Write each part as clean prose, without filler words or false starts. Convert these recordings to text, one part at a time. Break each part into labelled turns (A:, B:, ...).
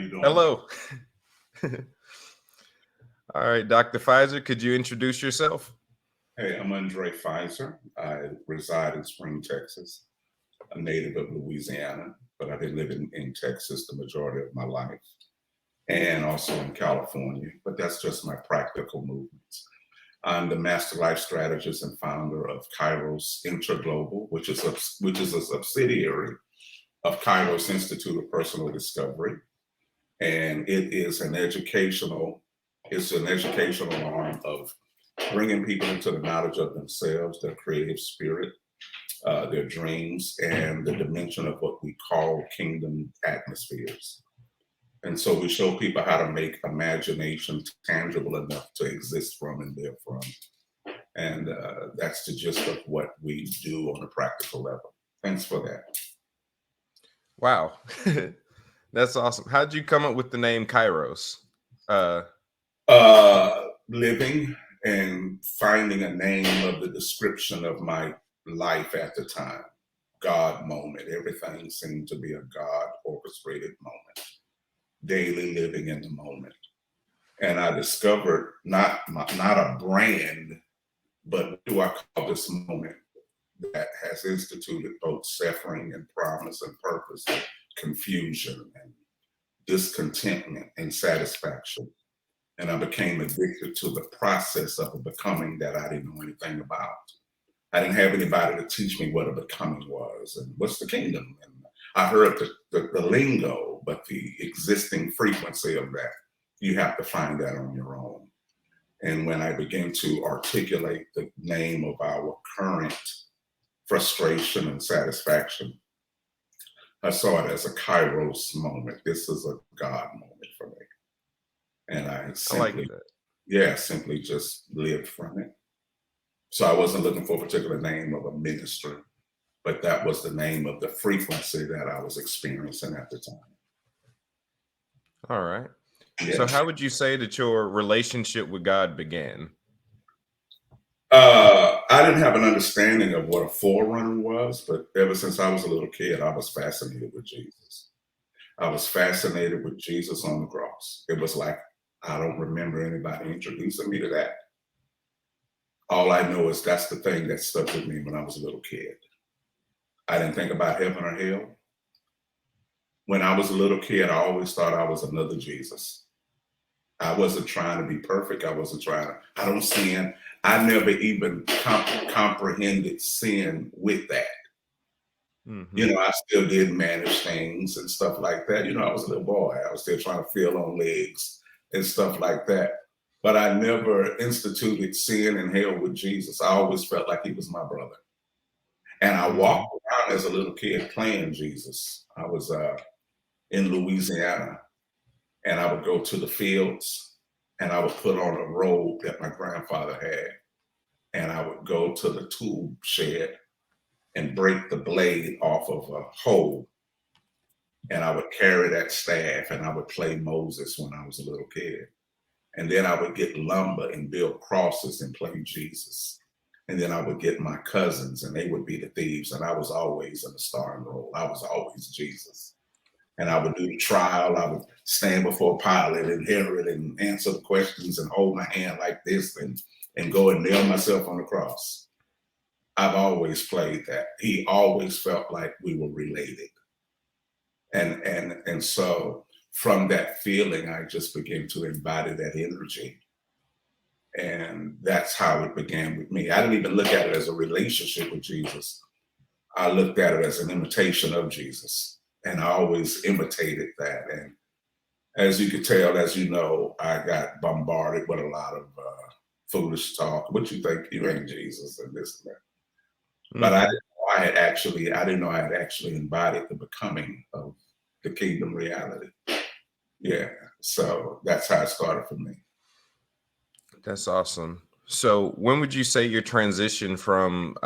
A: you doing?
B: Hello. All right, Dr. Fizer, could you introduce yourself?
A: Hey, I'm Undrai Fizer. I reside in Spring, Texas. I'm native of Louisiana, but I've been living in Texas the majority of my life and also in California, but that's just my practical movements. I'm the master life strategist and founder of Kairos Interglobal, which is a subsidiary of Kairos Institute of Personal Discovery, and it's an educational arm of bringing people into the knowledge of themselves, their creative spirit, their dreams, and the dimension of what we call kingdom atmospheres. And so we show people how to make imagination tangible enough to exist from and live from. And that's the gist of what we do on a practical level. Thanks for that.
B: Wow. That's awesome. How'd you come up with the name Kairos?
A: Living and finding a name of the description of my life at the time. God moment. Everything seemed to be a God orchestrated moment. Daily living in the moment. And I discovered not a brand, but what do I call this moment that has instituted both suffering and promise and purpose, and confusion and discontentment and satisfaction. And I became addicted to the process of a becoming that I didn't know anything about. I didn't have anybody to teach me what a becoming was and what's the kingdom. And I heard the lingo, but the existing frequency of that, you have to find that on your own. And when I began to articulate the name of our current frustration and satisfaction, I saw it as a Kairos moment. This is a God moment for me. And I
B: like that.
A: simply just lived from it. So I wasn't looking for a particular name of a ministry, but that was the name of the frequency that I was experiencing at the time.
B: All right.
A: Yeah.
B: So how would you say that your relationship with God began?
A: I didn't have an understanding of what a forerunner was, but ever since I was a little kid, I was fascinated with Jesus. I was fascinated with Jesus on the cross. It was like, I don't remember anybody introducing me to that. All I know is that's the thing that stuck with me when I was a little kid. I didn't think about heaven or hell. When I was a little kid, I always thought I was another Jesus. I wasn't trying to be perfect. I don't sin. I never even comprehended sin with that.
B: Mm-hmm.
A: I still did manage things and stuff like that. I was a little boy. I was still trying to feel on legs and stuff like that. But I never instituted sin and hell with Jesus. I always felt like he was my brother. And I walked around as a little kid playing Jesus. I was in Louisiana, and I would go to the fields and I would put on a robe that my grandfather had. And I would go to the tool shed and break the blade off of a hoe. And I would carry that staff and I would play Moses when I was a little kid. And then I would get lumber and build crosses and play Jesus. And then I would get my cousins and they would be the thieves. And I was always in the starring role. I was always Jesus. And I would do the trial. I would stand before Pilate and Herod and answer the questions and hold my hand like this and go and nail myself on the cross. I've always played that. He always felt like we were related. And so from that feeling, I just began to embody that energy. And that's how it began with me. I didn't even look at it as a relationship with Jesus. I looked at it as an imitation of Jesus. And I always imitated that. And as you could tell, as you know, I got bombarded with a lot of foolish talk. What you think? You ain't Jesus and this and that. But I didn't know I had actually embodied the becoming of the kingdom reality. Yeah. So that's how it started for me.
B: That's awesome. So when would you say your transition from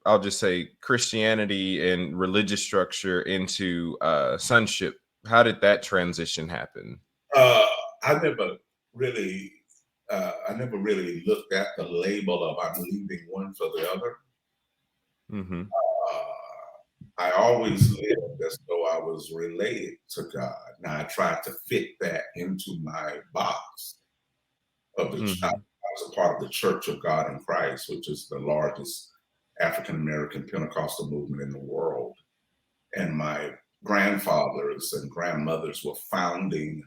B: I'll just say Christianity and religious structure into sonship, how did that transition happen?
A: I never really looked at the label of I'm leaving one for the other.
B: Mm-hmm.
A: I always lived as though I was related to God. Now I tried to fit that into my box of the church. I
B: Mm-hmm.
A: was a part of the Church of God in Christ, which is the largest African American Pentecostal movement in the world. And my grandfathers and grandmothers were founding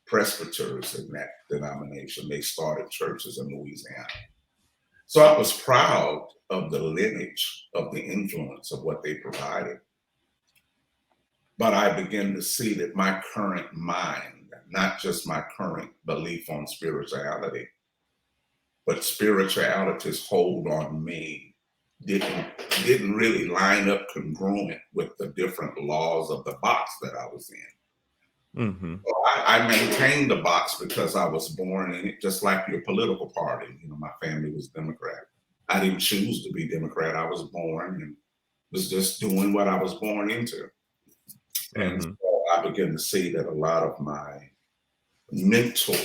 A: presbyters in that denomination. They started churches in Louisiana. So I was proud of the lineage, of the influence of what they provided. But I began to see that my current mind, not just my current belief on spirituality, but spirituality's hold on me didn't really line up congruent with the different laws of the box that I was in.
B: Mm-hmm.
A: So I maintained the box because I was born in it, just like your political party. You know, my family was Democrat. I didn't choose to be Democrat. I was born and was just doing what I was born into. And
B: Mm-hmm.
A: so I began to see that a lot of my mental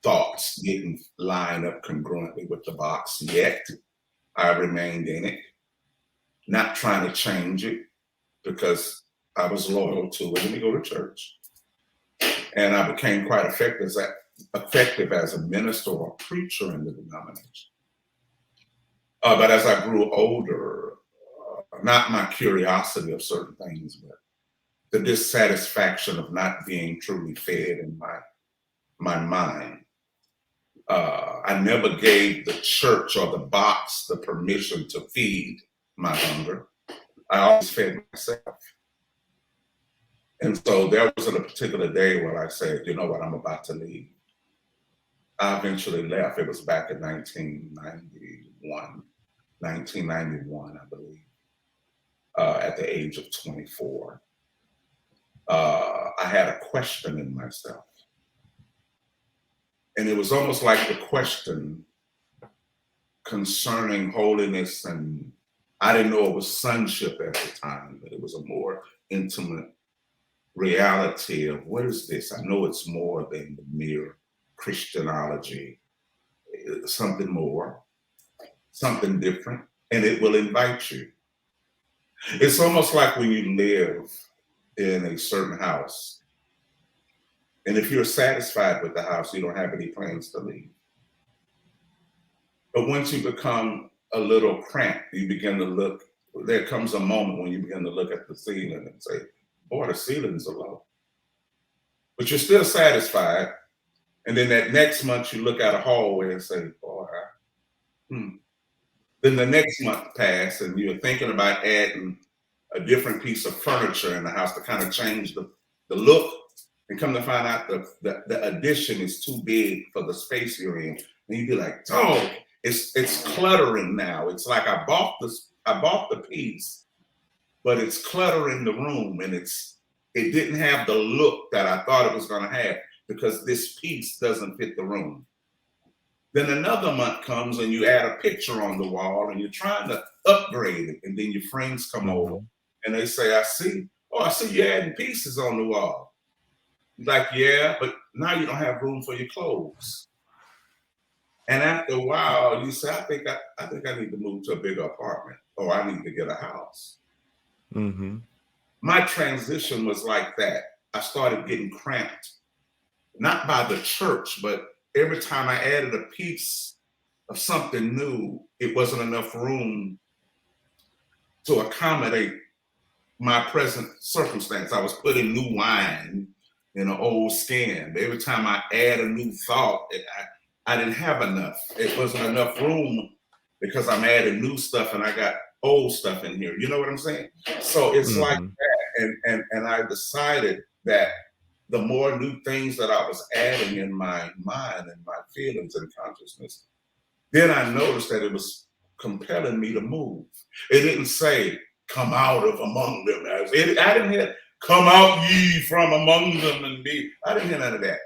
A: thoughts didn't line up congruently with the box, yet I remained in it, not trying to change it because I was loyal to it. Let me go to church. And I became quite effective as a minister or a preacher in the denomination. But as I grew older, not my curiosity of certain things, but the dissatisfaction of not being truly fed in my mind. I never gave the church or the box the permission to feed my hunger. I always fed myself. And so there wasn't a particular day where I said, you know what, I'm about to leave. I eventually left. It was back in 1991, I believe, at the age of 24. I had a question in myself. And it was almost like the question concerning holiness, and I didn't know it was sonship at the time, but it was a more intimate reality of what is this? I know it's more than the mere Christianology. It's something more, something different, and it will invite you. It's almost like when you live in a certain house, and if you're satisfied with the house, you don't have any plans to leave. But once you become a little cramped, you begin to look, there comes a moment when you begin to look at the ceiling and say, boy, the ceilings are low. But you're still satisfied. And then that next month you look at a hallway and say, boy, Then the next month passed and you're thinking about adding a different piece of furniture in the house to kind of change the look, and come to find out the addition is too big for the space you're in. And you'd be like, dog, it's cluttering now. It's like I bought the piece, but it's cluttering the room, and it didn't have the look that I thought it was going to have because this piece doesn't fit the room. Then another month comes and you add a picture on the wall and you're trying to upgrade it, and then your friends come over and they say, I see you're adding pieces on the wall. Like, yeah, but now you don't have room for your clothes. And after a while, you say, I think I need to move to a bigger apartment, or I need to get a house.
B: Mm-hmm.
A: My transition was like that. I started getting cramped, not by the church, but every time I added a piece of something new, it wasn't enough room to accommodate my present circumstance. I was putting new wine in an old skin. Every time I add a new thought, I didn't have enough. It wasn't enough room because I'm adding new stuff and I got old stuff in here. You know what I'm saying? So it's like that. And I decided that the more new things that I was adding in my mind and my feelings and consciousness, then I noticed that it was compelling me to move. It didn't say, come out of among them. I didn't hear, come out ye from among them and be. I didn't hear none of that.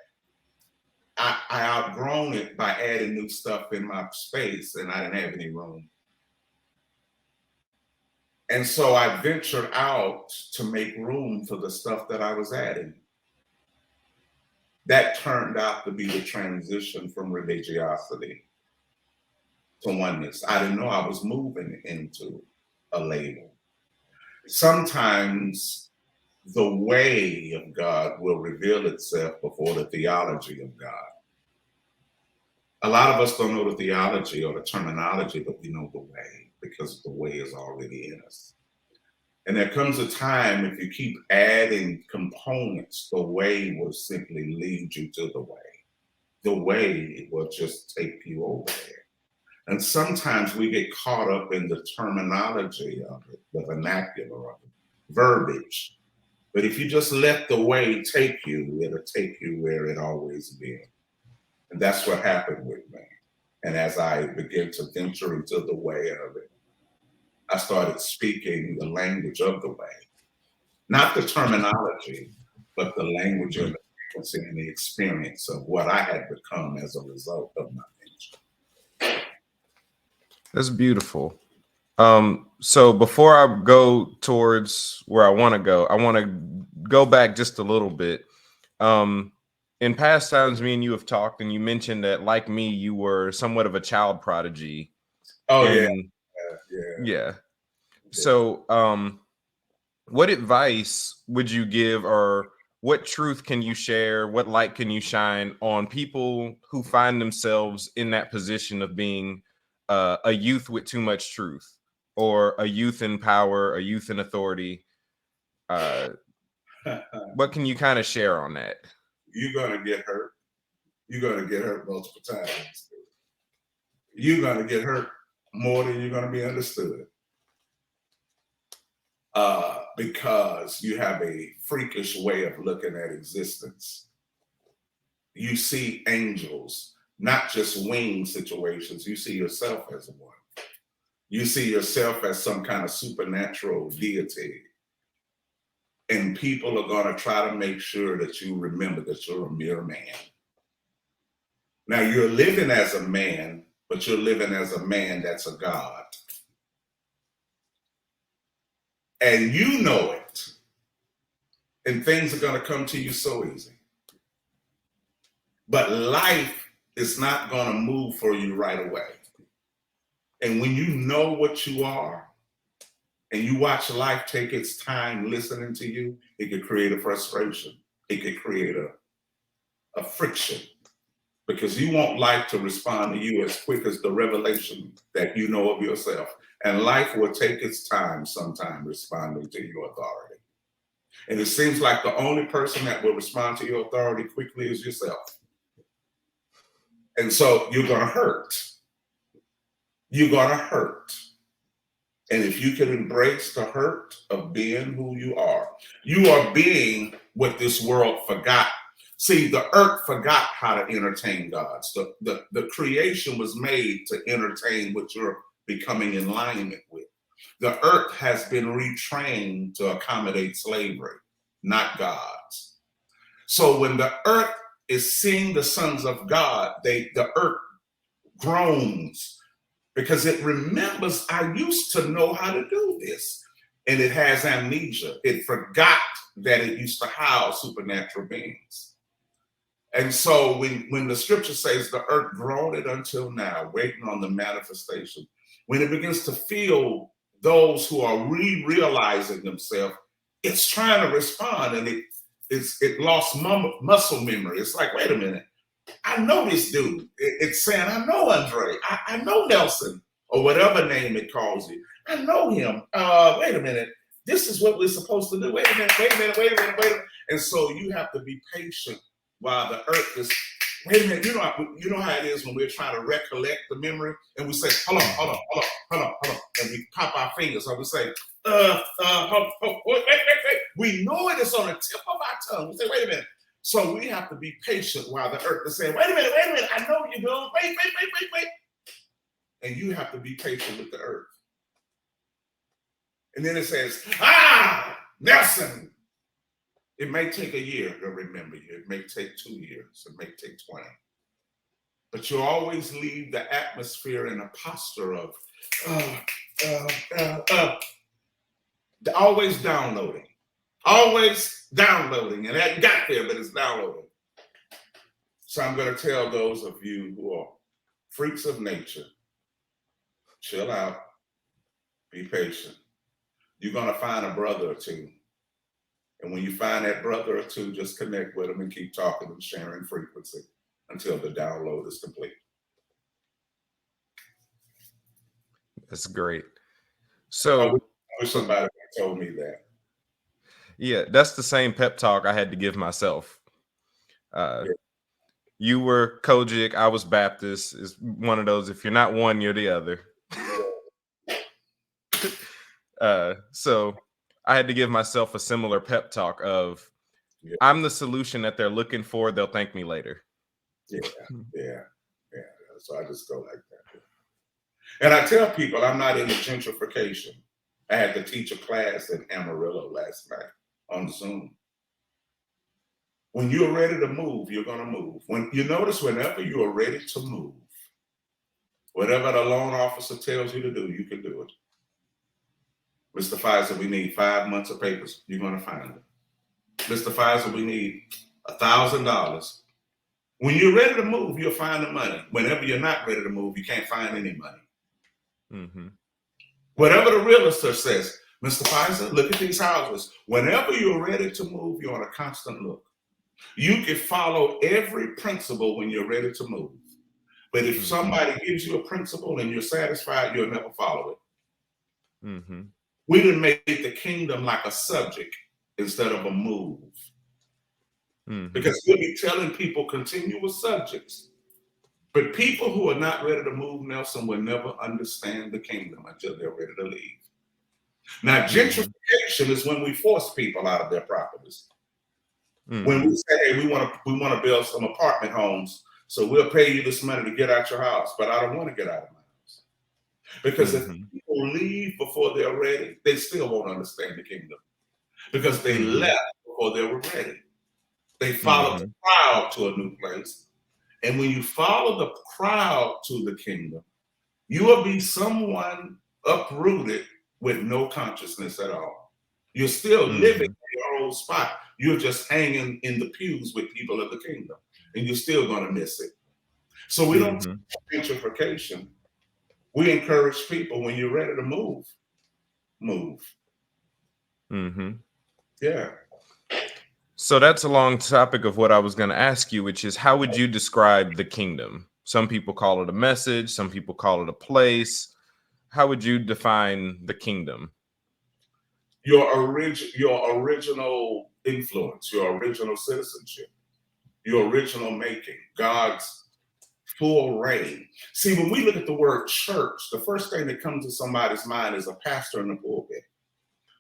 A: I outgrown it by adding new stuff in my space, and I didn't have any room. And so I ventured out to make room for the stuff that I was adding. That turned out to be the transition from religiosity to oneness. I didn't know I was moving into a label. Sometimes the way of God will reveal itself before the theology of God. A lot of us don't know the theology or the terminology, but we know the way because the way is already in us. And there comes a time if you keep adding components, the way will simply lead you to the way. The way will just take you over there. And sometimes we get caught up in the terminology of it, the vernacular of it, verbiage. But if you just let the way take you, it'll take you where it always been. And that's what happened with me. And as I began to venture into the way of it, I started speaking the language of the way, not the terminology, but the language and the frequency and the experience of what I had become as a result of my ministry.
B: That's beautiful. So before I go towards where I want to go, I want to go back just a little bit. In past times, me and you have talked, and you mentioned that, like me, you were somewhat of a child prodigy.
A: Oh,
B: And yeah. So, what advice would you give, or what truth can you share? What light can you shine on people who find themselves in that position of being a youth with too much truth, or a youth in power, a youth in authority? What can you kind of share on that?
A: You're going to get hurt. You're going to get hurt multiple times. You're going to get hurt more than you're going to be understood. Because you have a freakish way of looking at existence. You see angels, not just wing situations. You see yourself as one. You see yourself as some kind of supernatural deity. And people are going to try to make sure that you remember that you're a mere man. Now, you're living as a man, but you're living as a man that's a God. And you know it. And things are going to come to you so easy. But life is not going to move for you right away. And when you know what you are, and you watch life take its time listening to you, it could create a frustration. It could create a friction. Because you want life to respond to you as quick as the revelation that you know of yourself. And life will take its time sometime responding to your authority. And it seems like the only person that will respond to your authority quickly is yourself. And so you're going to hurt. You're going to hurt. And if you can embrace the hurt of being who you are being what this world forgot. See, the earth forgot how to entertain God. So the creation was made to entertain what you're becoming in alignment with. The earth has been retrained to accommodate slavery, not God's. So when the earth is seeing the sons of God, the earth groans because it remembers, I used to know how to do this. And it has amnesia. It forgot that it used to house supernatural beings. And so when the scripture says the earth groaned until now, waiting on the manifestation, when it begins to feel those who are realizing themselves, it's trying to respond, and it lost muscle memory. It's like, wait a minute, I know this dude. It's saying, I know Undrai. I know Nelson, or whatever name it calls you. I know him. Wait a minute. This is what we're supposed to do. Wait a minute. And so you have to be patient while the earth is, wait a minute. You know how it is when we're trying to recollect the memory and we say, hold on. And we pop our fingers. So we say, wait. We know it is on the tip of our tongue. We say, wait a minute. So we have to be patient while the earth is saying, wait a minute, I know you're doing, wait. And you have to be patient with the earth. And then it says, Nelson. It may take a year to remember you. It may take 2 years. It may take 20. But you always leave the atmosphere in a posture of always downloading. Always downloading. And that got there, but it's downloading. So I'm going to tell those of you who are freaks of nature, chill out, be patient. you're going to find a brother or two. And when you find that brother or two, just connect with them and keep talking and sharing frequency until the download is complete.
B: That's great.
A: I
B: So
A: wish somebody told me that.
B: yeah, that's the same pep talk I had to give myself.
A: Yeah.
B: You were Kojic, I was Baptist. It's one of those, if you're not one, you're the other. So I had to give myself a similar pep talk of,
A: Yeah.
B: I'm the solution that they're looking for. They'll thank me later.
A: Yeah. So I just go like that. And I tell people I'm not into gentrification. I had to teach a class in Amarillo last night on Zoom. When you're ready to move, you're going to move. When you notice, whenever you are ready to move, whatever the loan officer tells you to do, you can do it. Mr. Fizer, we need 5 months of papers. You're going to find it. Mr. Fizer, we need $1,000. When you're ready to move, you'll find the money. Whenever you're not ready to move, you can't find any money.
B: Mm-hmm.
A: Whatever the realtor says, Mr. Fizer, look at these houses. Whenever you're ready to move, you're on a constant look. You can follow every principle when you're ready to move. But if somebody gives you a principle and you're satisfied, you'll never follow it.
B: Mm-hmm.
A: We didn't make the kingdom like a subject instead of a move. Mm-hmm. Because we'll be telling people continuous subjects. But people who are not ready to move, Nelson, will never understand the kingdom until they're ready to leave. Now, gentrification is when we force people out of their properties. Mm-hmm. When we say, hey, we want to build some apartment homes, so we'll pay you this money to get out your house, but I don't want to get out of my house. Because if people leave before they're ready, they still won't understand the kingdom. Because they left before they were ready. They followed the crowd to a new place. And when you follow the crowd to the kingdom, you will be someone uprooted with no consciousness at all. You're still living in your old spot. You're just hanging in the pews with people of the kingdom, and you're still going to miss it. So we don't do gentrification. We encourage people, when you're ready to move, move. Yeah.
B: So that's a long topic of what I was going to ask you, which is, how would you describe the kingdom? Some people call it a message. Some people call it a place. How would you define the kingdom?
A: Your original influence, your original citizenship, your original making, God's full reign. See, when we look at the word church, the first thing that comes to somebody's mind is a pastor in the pulpit.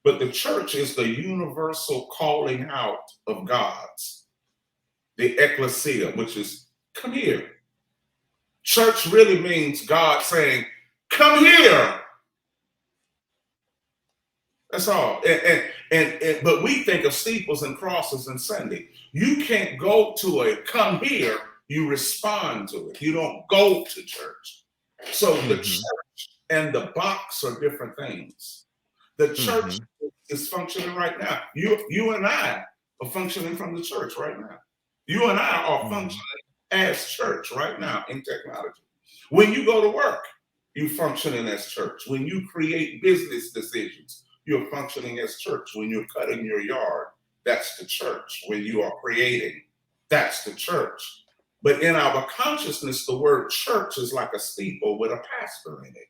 A: But the church is the universal calling out of God's, the ecclesia, which is come here. Church really means God saying, come here. That's all. But we think of steeples and crosses and Sunday. You can't go to a come here, you respond to it. You don't go to church. So the church and the box are different things. The church is functioning right now. You and I are functioning from the church right now. You and I are functioning as church right now in technology. When you go to work, you're functioning as church. When you create business decisions, you're functioning as church. When you're cutting your yard, that's the church. When you are creating, that's the church. But in our consciousness, the word church is like a steeple with a pastor in it.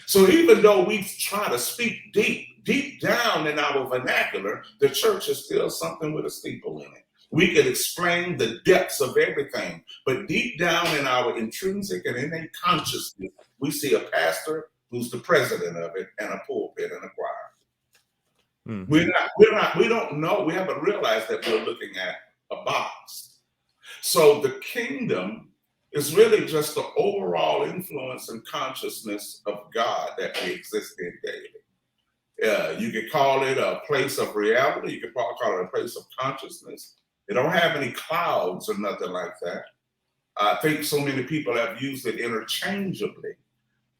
A: So even though we try to speak deep down in our vernacular, the church is still something with a steeple in it. We can explain the depths of everything, but deep down in our intrinsic and innate consciousness, we see a pastor who's the president of it and a pulpit and a choir. We don't know, we haven't realized that we're looking at a box. So the kingdom is really just the overall influence and consciousness of God that we exist in daily. You could call it a place of reality. You could probably call it a place of consciousness. They don't have any clouds or nothing like that. I think so many people have used it interchangeably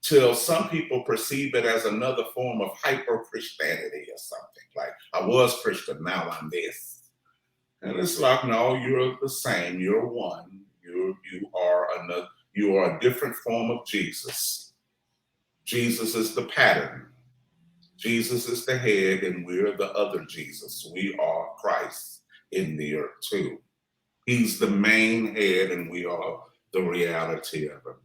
A: till some people perceive it as another form of hyper-Christianity or something. Like, I was Christian, now I'm this. And it's like, no, you're the same. You're one. You are a different form of Jesus. Jesus is the pattern. Jesus is the head and we're the other Jesus. We are Christ in the earth too. He's the main head and we are the reality of him.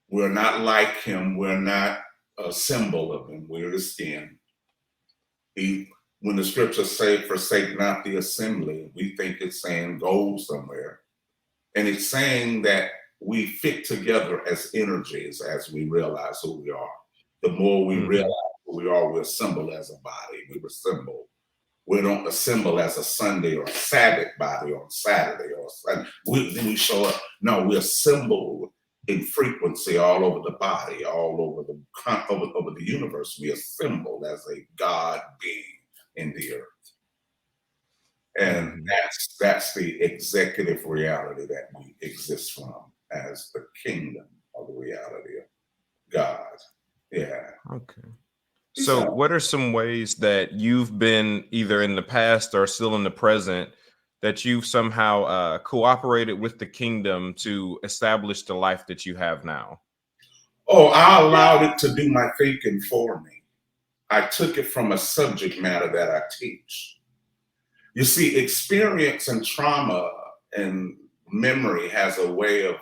A: We're not like him. We're not a symbol of him. We're his skin. When the scriptures say, forsake not the assembly, we think it's saying go somewhere. And it's saying that we fit together as energies as we realize who we are. The more we realize who we are, we assemble as a body. We assemble. We don't assemble as a Sunday or Sabbath body on Saturday or Sunday. Then we show up. No, we assemble in frequency all over the body, all over the universe. We assemble as a God being in the earth. And that's the executive reality that we exist from as the kingdom of the reality of God. Yeah.
B: Okay. So what are some ways that you've been either in the past or still in the present that you've somehow cooperated with the kingdom to establish the life that you have now?
A: Oh, I allowed it to do my thinking for me. I took it from a subject matter that I teach. You see, experience and trauma and memory has a way of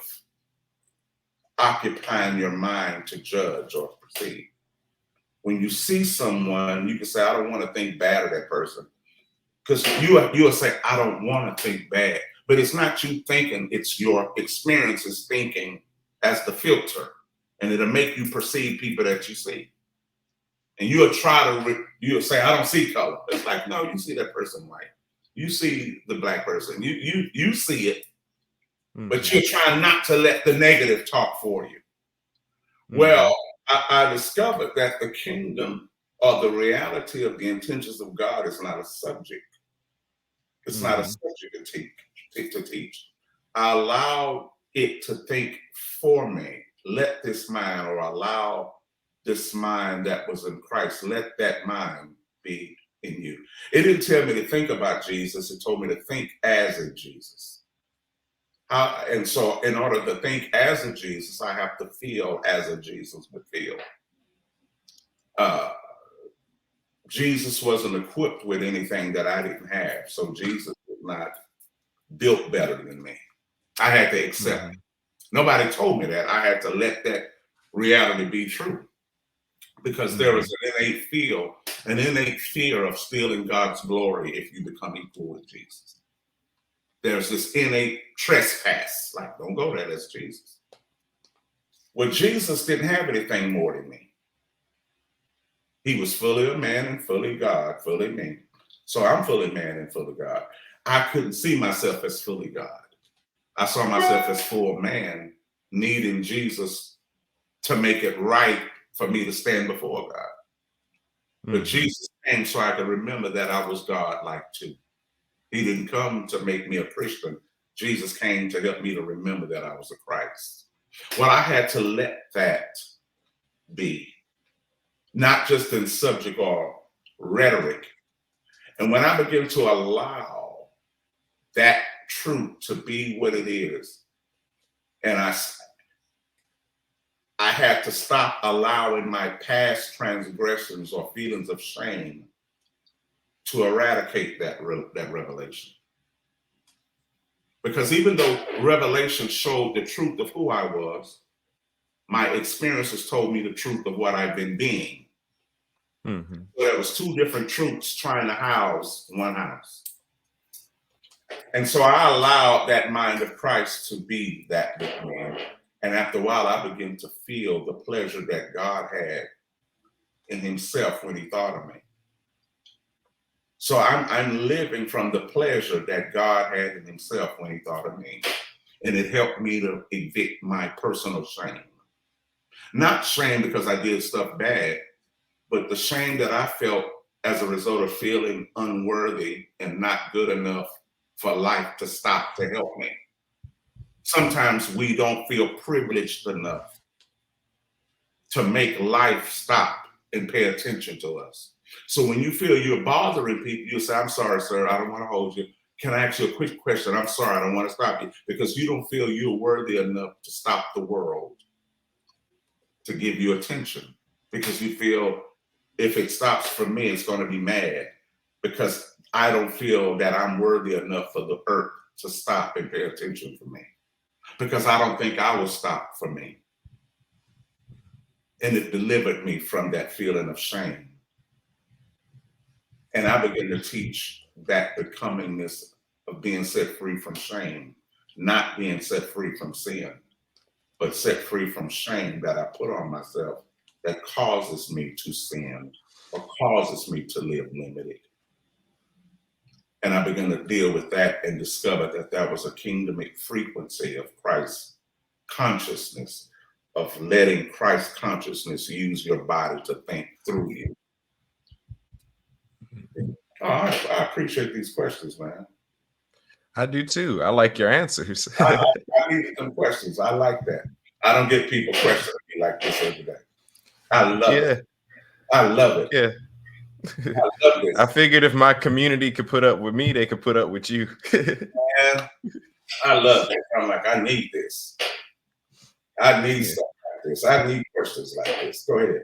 A: occupying your mind to judge or perceive. When you see someone, you can say, I don't want to think bad of that person. Because you'll say, I don't want to think bad. But it's not you thinking, it's your experiences thinking as the filter. And it'll make you perceive people that you see. And you'll you'll say, I don't see color. It's like, no, you see that person white. You see the black person. You see it, but you're trying not to let the negative talk for you. Well, I discovered that the kingdom or the reality of the intentions of God is not a subject. It's not a subject to teach. I allow it to think for me. Let this mind, or allow this mind that was in Christ, let that mind be in you. It didn't tell me to think about Jesus. It told me to think as a Jesus. And so in order to think as a Jesus, I have to feel as a Jesus would feel. Jesus wasn't equipped with anything that I didn't have. So Jesus was not built better than me. I had to accept it. Nobody told me that. I had to let that reality be true. Because there is an innate fear of stealing God's glory if you become equal with Jesus. There's this innate trespass, like, don't go there, that's Jesus. Well, Jesus didn't have anything more than me. He was fully a man and fully God, fully me. So I'm fully man and fully God. I couldn't see myself as fully God. I saw myself as full man, needing Jesus to make it right for me to stand before God. But Jesus came so I could remember that I was God-like too. He didn't come to make me a Christian. Jesus came to help me to remember that I was a Christ. Well, I had to let that be, not just in subject or rhetoric. And when I begin to allow that truth to be what it is, and I had to stop allowing my past transgressions or feelings of shame to eradicate that revelation. Because even though revelation showed the truth of who I was, my experiences told me the truth of what I've been being. So there was two different truths trying to house one house. And so I allowed that mind of Christ to be that with me. And after a while, I began to feel the pleasure that God had in himself when he thought of me. So I'm living from the pleasure that God had in himself when he thought of me. And it helped me to evict my personal shame. Not shame because I did stuff bad, but the shame that I felt as a result of feeling unworthy and not good enough for life to stop to help me. Sometimes we don't feel privileged enough to make life stop and pay attention to us. So when you feel you're bothering people, you say, I'm sorry, sir, I don't want to hold you. Can I ask you a quick question? I'm sorry, I don't want to stop you, because you don't feel you're worthy enough to stop the world, to give you attention, because you feel if it stops for me, it's going to be mad because I don't feel that I'm worthy enough for the earth to stop and pay attention for me, because I don't think I will stop for me. And it delivered me from that feeling of shame. And I began to teach that becomingness of being set free from shame, not being set free from sin, but set free from shame that I put on myself that causes me to sin or causes me to live limited. And I began to deal with that and discover that that was a kingdomic frequency of Christ consciousness, of letting Christ consciousness use your body to think through you. Oh, I appreciate these questions, man.
B: I do too. I like your answers.
A: I need some questions. I like that. I don't get people questioning me like this every day. I love it. I love it.
B: Yeah.
A: I love this.
B: I figured if my community could put up with me, they could put up with you.
A: Man, I love it. I'm like, I need this. I need stuff like this. I need questions like this. Go ahead.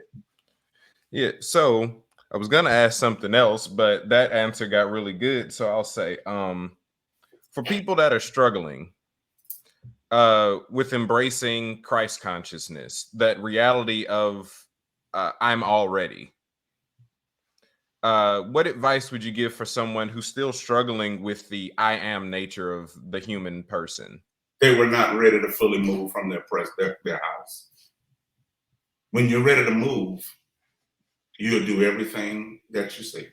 B: Yeah. So I was gonna ask something else, but that answer got really good. So I'll say, for people that are struggling with embracing Christ consciousness, that reality of I'm already. What advice would you give for someone who's still struggling with the I am nature of the human person?
A: They were not ready to fully move from their house. When you're ready to move, you'll do everything that you see.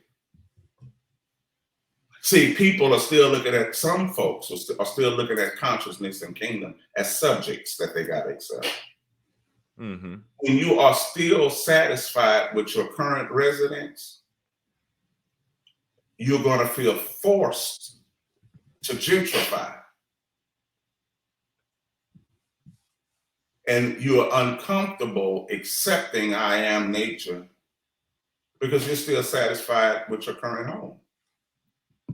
A: See, people are still looking at, some folks are still looking at consciousness and kingdom as subjects that they got to accept.
B: Mm-hmm.
A: When you are still satisfied with your current residence, you're going to feel forced to gentrify. And you're uncomfortable accepting I am nature because you're still satisfied with your current home.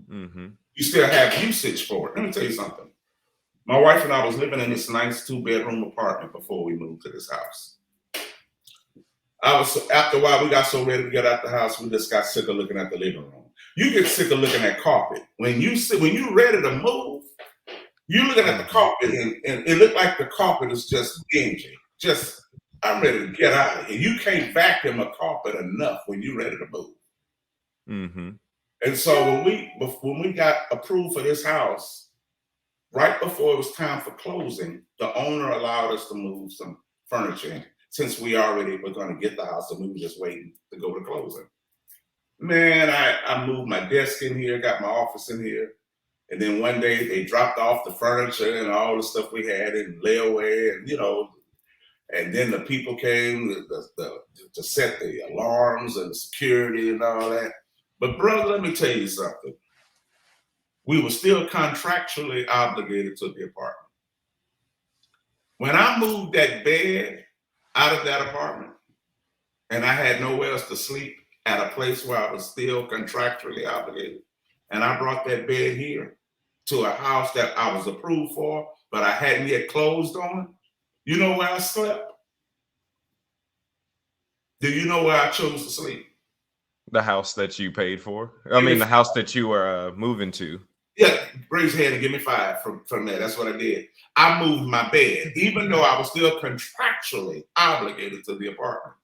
B: Mm-hmm. You
A: still have usage for it. Let me tell you something. My wife and I was living in this nice 2-bedroom apartment before we moved to this house. After a while, we got so ready to get out the house, we just got sick of looking at the living room. You get sick of looking at carpet. When you're ready to move, you're looking at the carpet and it looked like the carpet is just dingy. Just, I'm ready to get out of here. You can't vacuum a carpet enough when you're ready to move.
B: Mm-hmm.
A: And so when we got approved for this house, right before it was time for closing, the owner allowed us to move some furniture in, since we already were going to get the house and we were just waiting to go to closing. Man, I moved my desk in here, got my office in here. And then one day they dropped off the furniture and all the stuff we had in layaway, and and then the people came to set the alarms and the security and all that. But brother, let me tell you something. We were still contractually obligated to the apartment. When I moved that bed out of that apartment and I had nowhere else to sleep at a place where I was still contractually obligated, and I brought that bed here to a house that I was approved for, but I hadn't yet closed on, you know where I slept? Do you know where I chose to sleep?
B: The house that you paid for? I mean, the house that you were moving to.
A: Yeah, raise your hand and give me 5 from there. That's what I did. I moved my bed, even though I was still contractually obligated to the apartment.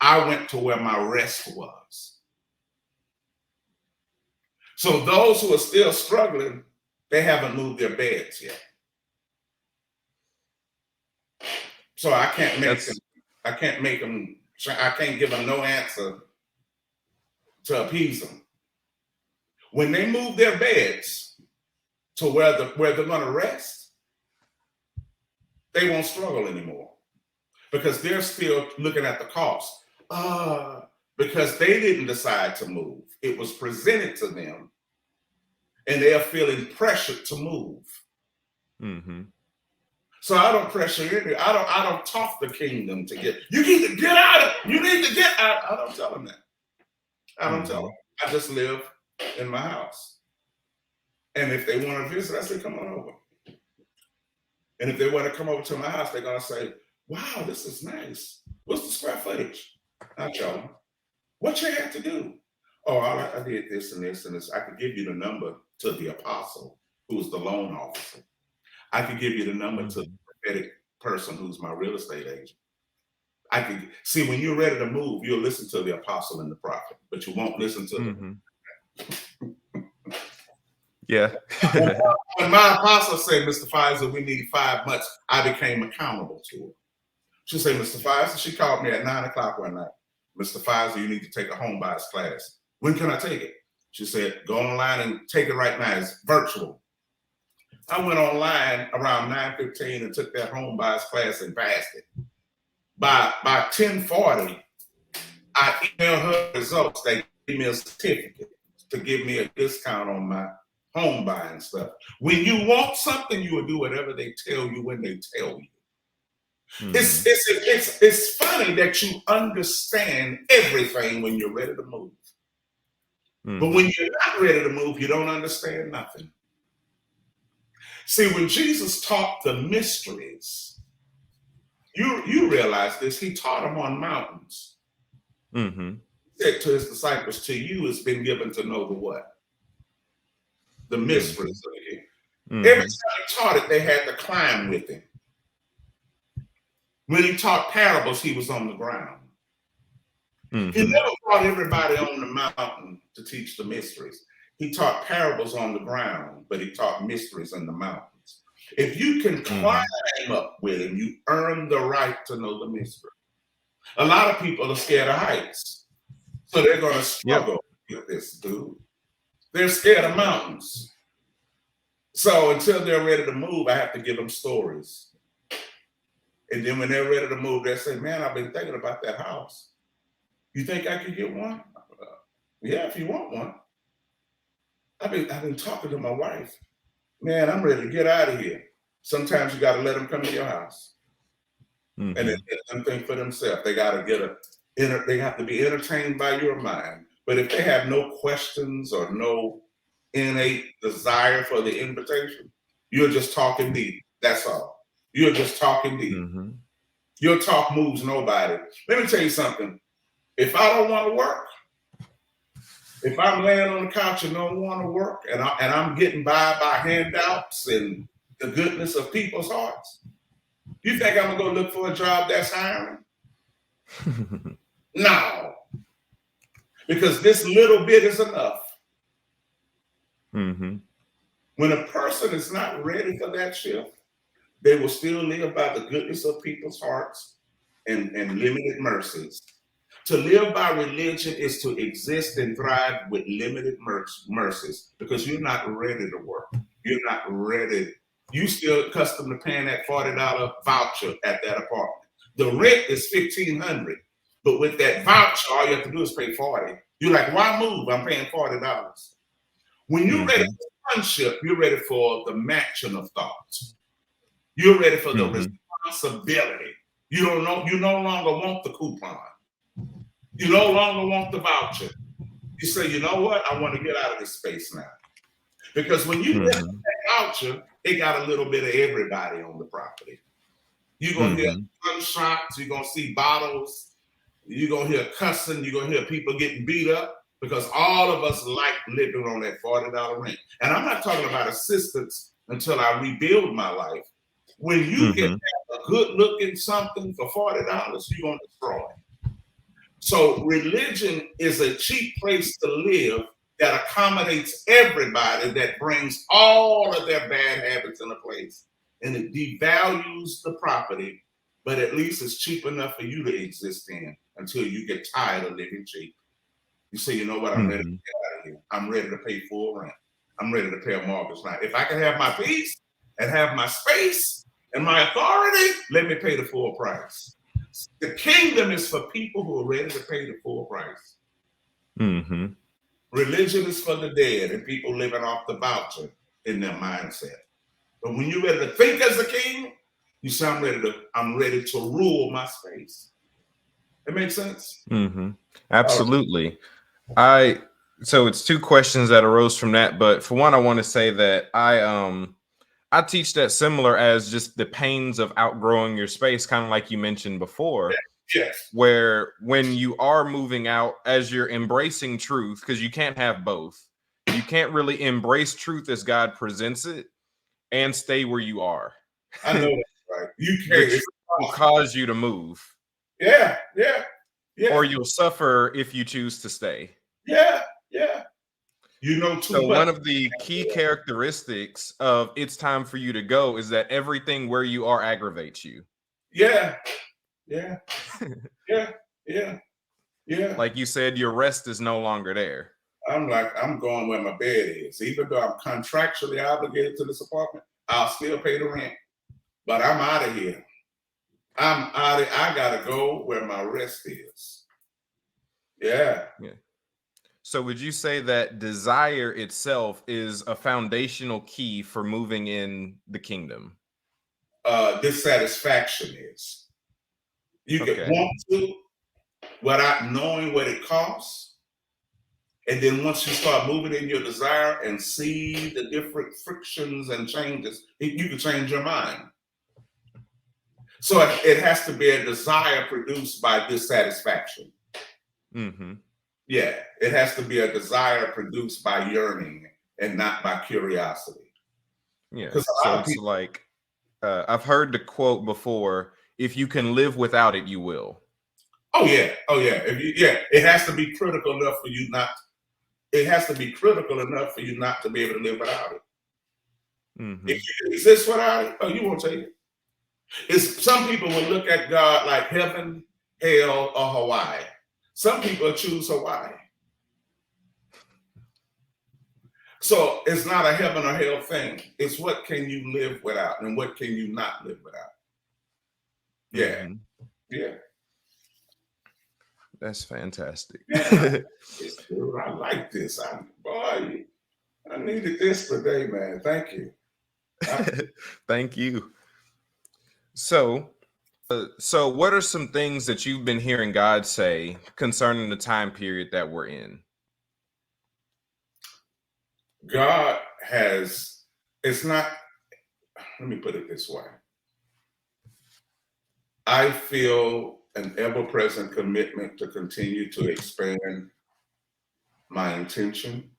A: I went to where my rest was. So those who are still struggling, they haven't moved their beds yet. So I can't give them no answer to appease them. When they move their beds to where they're going to rest, they won't struggle anymore because they're still looking at the cost. Because they didn't decide to move. It was presented to them, and they are feeling pressured to move.
B: Mm-hmm.
A: So I don't pressure any. I don't talk the kingdom to get. You need to get out of. You need to get out. I don't tell them that. I don't tell them. I just live in my house. And if they want to visit, I say, come on over. And if they want to come over to my house, they're gonna say, wow, this is nice. What's the square footage? I tell them. What you had to do? Oh, I did this and this and this. I could give you the number to the apostle, who's the loan officer. I could give you the number to the
B: Mhm.
A: prophetic person who's my real estate agent. I could see when you're ready to move, you'll listen to the apostle and the prophet, but you won't listen to the.
B: Mhm. Yeah.
A: When when my apostle said, Mr. Fizer, we need 5 months, I became accountable to her. She said, Mr. Fizer, she called me at 9 o'clock one night. Mr. Fizer, you need to take a home buyers class. When can I take it? She said, go online and take it right now. It's virtual. I went online around 9:15 and took that home buyers class and passed it. By 10:40, I emailed her results. They gave me a certificate to give me a discount on my home buying stuff. When you want something, you will do whatever they tell you when they tell you.
B: Mhm.
A: It's funny that you understand everything when you're ready to move. But when
B: Mhm.
A: you're not ready to move, you don't understand nothing. See, when Jesus taught the mysteries, you realize this, he taught them on mountains.
B: Mhm.
A: He said to his disciples, to you it's been given to know the what? The
B: Mhm.
A: mysteries of it. Every
B: Mhm.
A: time he taught it, they had to climb with him. When he taught parables, he was on the ground. He
B: Mhm.
A: never brought everybody on the mountain to teach the mysteries. He taught parables on the ground, but he taught mysteries in the mountains. If you can climb
B: Mhm.
A: up with him, you earn the right to know the mystery. A lot of people are scared of heights, so they're going to
B: Yep.
A: struggle with this, dude. They're scared of mountains. So until they're ready to move, I have to give them stories. And then when they're ready to move, they say, man, I've been thinking about that house. You think I could get one? Yeah, if you want one. I've been talking to my wife. Man, I'm ready to get out of here. Sometimes you got to let them come to your house and then
B: Mhm.
A: let them think for themselves. They got to they have to be entertained by your mind. But if they have no questions or no innate desire for the invitation, you're just talking deep. That's all. You're just talking deep.
B: Mhm.
A: Your talk moves nobody. Let me tell you something. If I don't want to work, if I'm laying on the couch and don't want to work, and I'm getting by handouts and the goodness of people's hearts, you think I'm gonna go look for a job that's hiring? No, because this little bit is enough.
B: Mhm.
A: When a person is not ready for that shift, they will still live by the goodness of people's hearts and limited mercies. To live by religion is to exist and thrive with limited mercies because you're not ready to work. You're not ready. You still accustomed to paying that $40 voucher at that apartment. The rent is $1,500, but with that voucher, all you have to do is pay 40. You're like, why move? I'm paying $40. When you're ready
B: Mhm.
A: for sonship, you're ready for the matching of thoughts. You're ready for the
B: Mhm.
A: responsibility. You don't know. You no longer want the coupon. You no longer want the voucher. You say, you know what? I want to get out of this space now. Because when you get
B: Mhm.
A: that voucher, it got a little bit of everybody on the property. You're going to hear
B: Mhm.
A: gunshots. You're going to see bottles. You're going to hear cussing. You're going to hear people getting beat up because all of us like living on that $40 rent. And I'm not talking about assistance until I rebuild my life. When you can
B: Mhm.
A: have a good looking something for $40, you're going to destroy it. So religion is a cheap place to live that accommodates everybody, that brings all of their bad habits into place. And it devalues the property, but at least it's cheap enough for you to exist in until you get tired of living cheap. You say, you know what, I'm ready to
B: Mhm.
A: get out of here. I'm ready to pay full rent. I'm ready to pay a mortgage now. If I can have my peace and have my space and my authority, let me pay the full price. The kingdom is for people who are ready to pay the full price.
B: Mhm.
A: Religion is for the dead and people living off the voucher in their mindset. But when you're ready to think as a king, you say, I'm ready to rule my space. That makes sense?
B: Mhm.
A: All right.
B: Absolutely. I so it's two questions that arose from that, but for one, I want to say that I teach that similar as just the pains of outgrowing your space, kind of like you mentioned before.
A: Yes.
B: where when you are moving out, as you're embracing truth, because you can't have both, you can't really embrace truth as God presents it and stay where you are.
A: I know that's right. You
B: The
A: can't.
B: truth
A: It's
B: will
A: impossible.
B: cause you to move,
A: Yeah, yeah, yeah,
B: or you'll suffer if you choose to stay.
A: yeah, yeah. You know too
B: So
A: much.
B: one of the key characteristics of it's time for you to go is that everything where you are aggravates you.
A: Yeah, yeah, yeah, yeah, yeah.
B: Like you said, your rest is no longer there.
A: I'm like, I'm going where my bed is. Even though I'm contractually obligated to this apartment, I'll still pay the rent. But I'm out of here. I'm out of, I gotta go where my rest is. Yeah.
B: Yeah. So would you say that desire itself is a foundational key for moving in the kingdom?
A: Dissatisfaction is. You can
B: Okay.
A: want to without knowing what it costs. And then once you start moving in your desire and see the different frictions and changes, you can change your mind. So it has to be a desire produced by dissatisfaction.
B: Mm-hmm.
A: Yeah, it has to be a desire produced by yearning and not by curiosity.
B: Yeah.
A: Because a
B: So
A: lot of
B: it's
A: people,
B: like I've heard the quote before: "If you can live without it, you will."
A: oh yeah, oh yeah, if you, yeah, it has to be critical enough for you not. It has to be critical enough for you not to be able to live without it. If
B: Mm-hmm.
A: you can exist without it, oh, you won't take it. It's some people will look at God like heaven, hell, or Hawaii. Some people choose Hawaii. So it's not a heaven or hell thing. It's what can you live without and what can you not live without. Yeah,
B: Mm-hmm.
A: yeah,
B: That's fantastic.
A: yeah. It's good. I like this. Boy, I needed this today, man. Thank you.
B: Thank you. So, so what are some things that you've been hearing God say concerning the time period that we're in?
A: God has, it's not, let me put it this way. I feel an ever present commitment to continue to expand my intention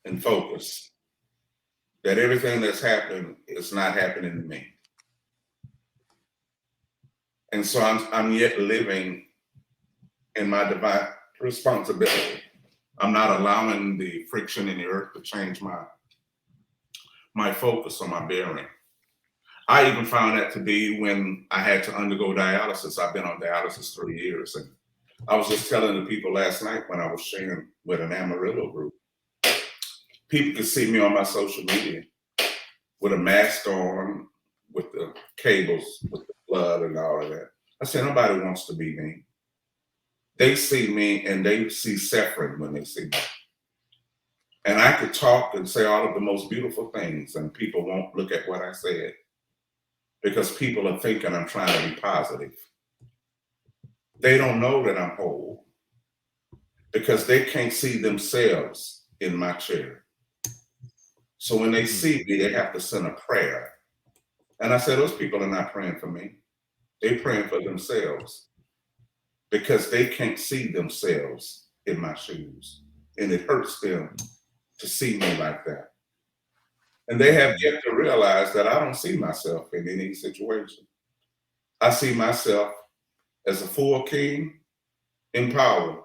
A: and focus that everything that's happened is not happening to me. And so I'm yet living in my divine responsibility. I'm not allowing the friction in the earth to change my focus or my bearing. I even found that to be when I had to undergo dialysis. I've been on dialysis 3 years. And I was just telling the people last night when I was sharing with an Amarillo group, people could see me on my social media with a mask on, with the cables, with the blood and all of that. I said, nobody wants to be me. They see me and they see suffering when they see me. And I could talk and say all of the most beautiful things, and people won't look at what I said because people are thinking I'm trying to be positive. They don't know that I'm whole because they can't see themselves in my chair. So when they see me, they have to send a prayer. And I said, those people are not praying for me. They're praying for themselves because they can't see themselves in my shoes. And it hurts them to see me like that. And they have yet to realize that I don't see myself in any situation. I see myself as a full king in power.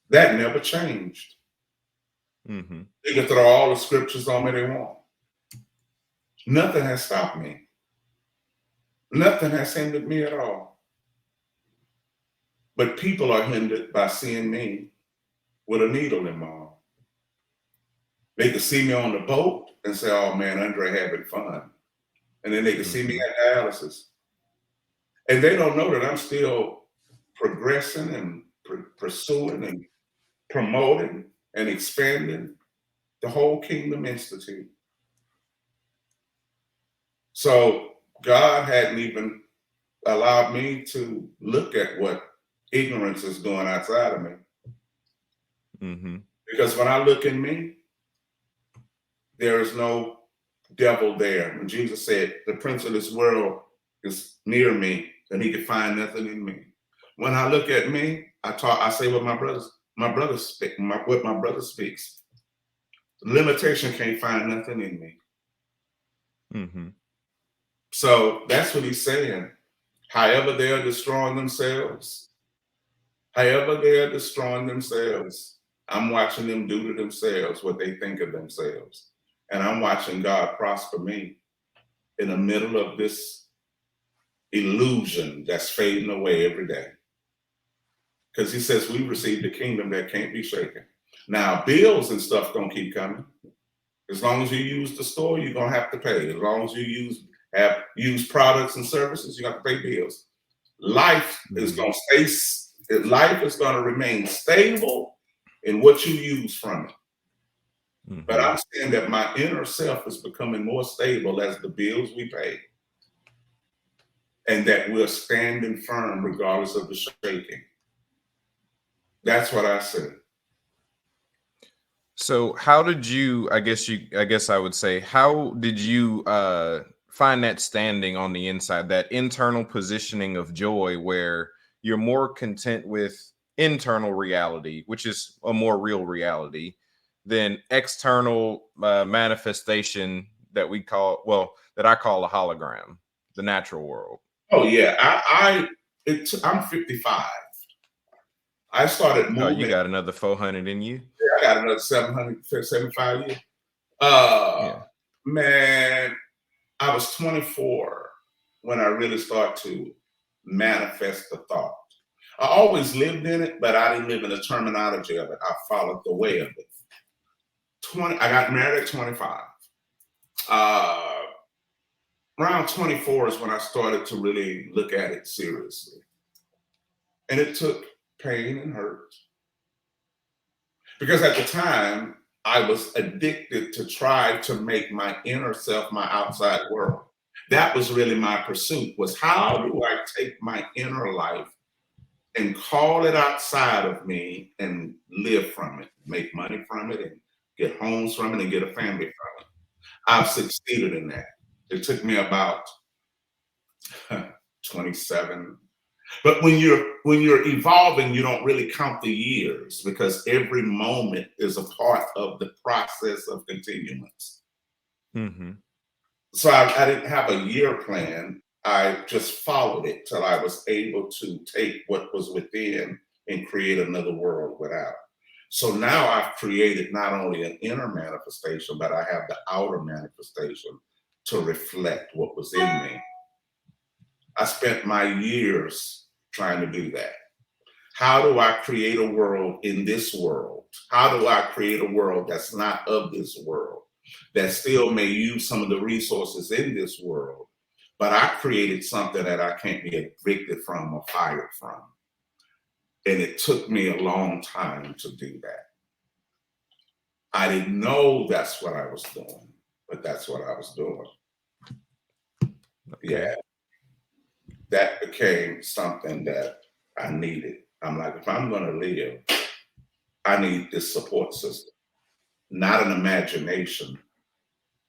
A: That never changed.
B: Mm-hmm.
A: They can throw all the scriptures on me they want. Nothing has stopped me. Nothing has hindered me at all. But people are hindered by seeing me with a needle in my arm. They could see me on the boat and say, oh man, Undrai having fun. And then they could see me at dialysis. And they don't know that I'm still progressing and pursuing and promoting and expanding the whole Kingdom Institute. So God hadn't even allowed me to look at what ignorance is doing outside of me.
B: Mm-hmm.
A: Because when I look in me, there is no devil there. When Jesus said, the prince of this world is near me, and he could find nothing in me. When I look at me, I say what my brothers speak, what my brother speaks. Limitation can't find nothing in me.
B: Mm-hmm.
A: So that's what he's saying. However they are destroying themselves, I'm watching them do to themselves what they think of themselves. And I'm watching God prosper me in the middle of this illusion that's fading away every day. Because he says we received a kingdom that can't be shaken. Now, bills and stuff gonna keep coming. As long as you use the store, you're gonna have to pay. As long as you use products and services, you have to pay bills. Life is gonna life is gonna remain stable in what you use from it.
B: Mm-hmm.
A: But I'm saying that my inner self is becoming more stable as the bills we pay. And that we're standing firm regardless of the shaking. That's what I said.
B: So how did you, I guess I would say, how did you find that standing on the inside, that internal positioning of joy where you're more content with internal reality, which is a more real reality, than external manifestation that that I call a hologram, the natural world?
A: Oh yeah, I'm 55. I started
B: Oh, you
A: moving.
B: got another 400 in you?
A: I got another 775 years.
B: Yeah.
A: Man, I was 24 when I really started to manifest the thought. I always lived in it, but I didn't live in the terminology of it. I followed the way of it. I got married at 25. Around 24 is when I started to really look at it seriously. And it took pain and hurt. Because at the time, I was addicted to try to make my inner self my outside world. That was really my pursuit, was how do I take my inner life and call it outside of me and live from it, make money from it, and get homes from it, and get a family from it. I've succeeded in that. It took me about 27. But when you're evolving, you don't really count the years because every moment is a part of the process of continuance.
B: Mm-hmm.
A: So I didn't have a year plan. I just followed it till I was able to take what was within and create another world without. So now I've created not only an inner manifestation, but I have the outer manifestation to reflect what was in me. I spent my years trying to do that. How do I create a world in this world? How do I create a world that's not of this world, that still may use some of the resources in this world, but I created something that I can't be evicted from or fired from. And it took me a long time to do that. I didn't know that's what I was doing, but that's what I was doing.
B: Okay.
A: Yeah. That became something that I needed. I'm like, if I'm going to live, I need this support system, not an imagination,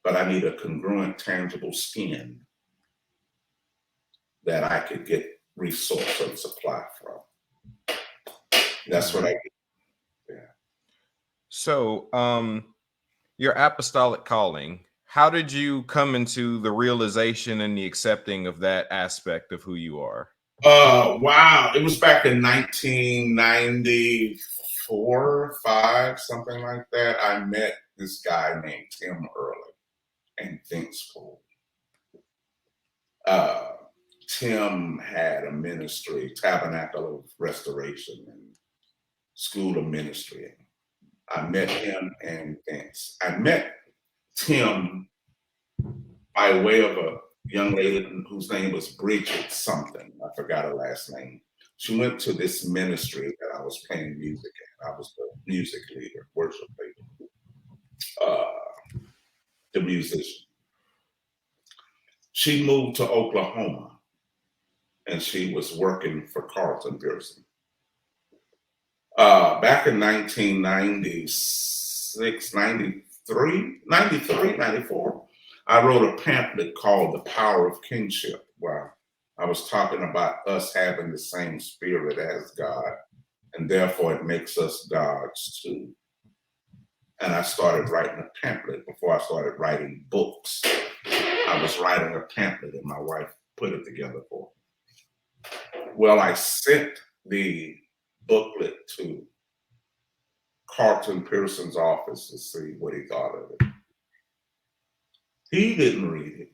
A: but I need a congruent, tangible skin that I could get resource and supply from. That's what I did. Yeah.
B: So, your apostolic calling, how did you come into the realization and the accepting of that aspect of who you are?
A: Wow. It was back in 1994, 5, something like that. I met this guy named Tim Early in Finkspool. Tim had a ministry, Tabernacle of Restoration and School of Ministry. I met him and I met Tim by way of a young lady whose name was Bridget something. I forgot her last name. She went to this ministry that I was playing music at. I was the music leader, worship leader, the musician. She moved to Oklahoma and she was working for Carlton Pearson. Back in 1996, 93, 94, I wrote a pamphlet called The Power of Kingship, where I was talking about us having the same spirit as God, and therefore it makes us gods too. And I started writing a pamphlet before I started writing books. I was writing a pamphlet and my wife put it together for me. Well, I sent the booklet to Carlton Pearson's office to see what he thought of it. He didn't read it.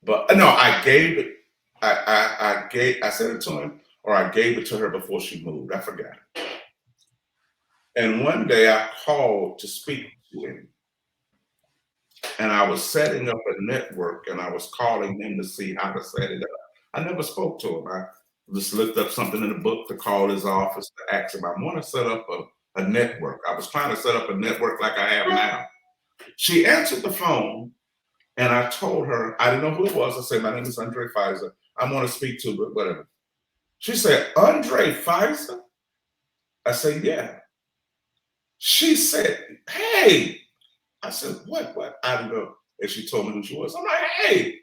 A: But no, I gave it, I sent it to him, or I gave it to her before she moved. I forgot. And one day I called to speak to him. And I was setting up a network and I was calling him to see how to set it up. I never spoke to him. I just looked up something in the book to call his office to ask him, I want to set up a network. I was trying to set up a network like I have now. She answered the phone and I told her, I didn't know who it was. I said, my name is Undrai Fizer. I want to speak to, but whatever. She said, Undrai Fizer? I said, yeah. She said, hey. I said, what? I don't know. And she told me who she was. I'm like, hey.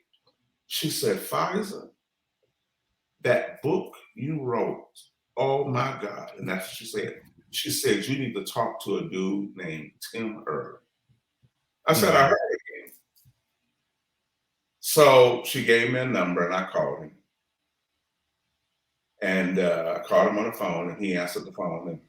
A: She said, Fizer, that book you wrote, oh my God. And that's what she said. She said, you need to talk to a dude named Tim Earl. I said, I heard it again. So she gave me a number and I called him. And I called him on the phone and he answered the phone. And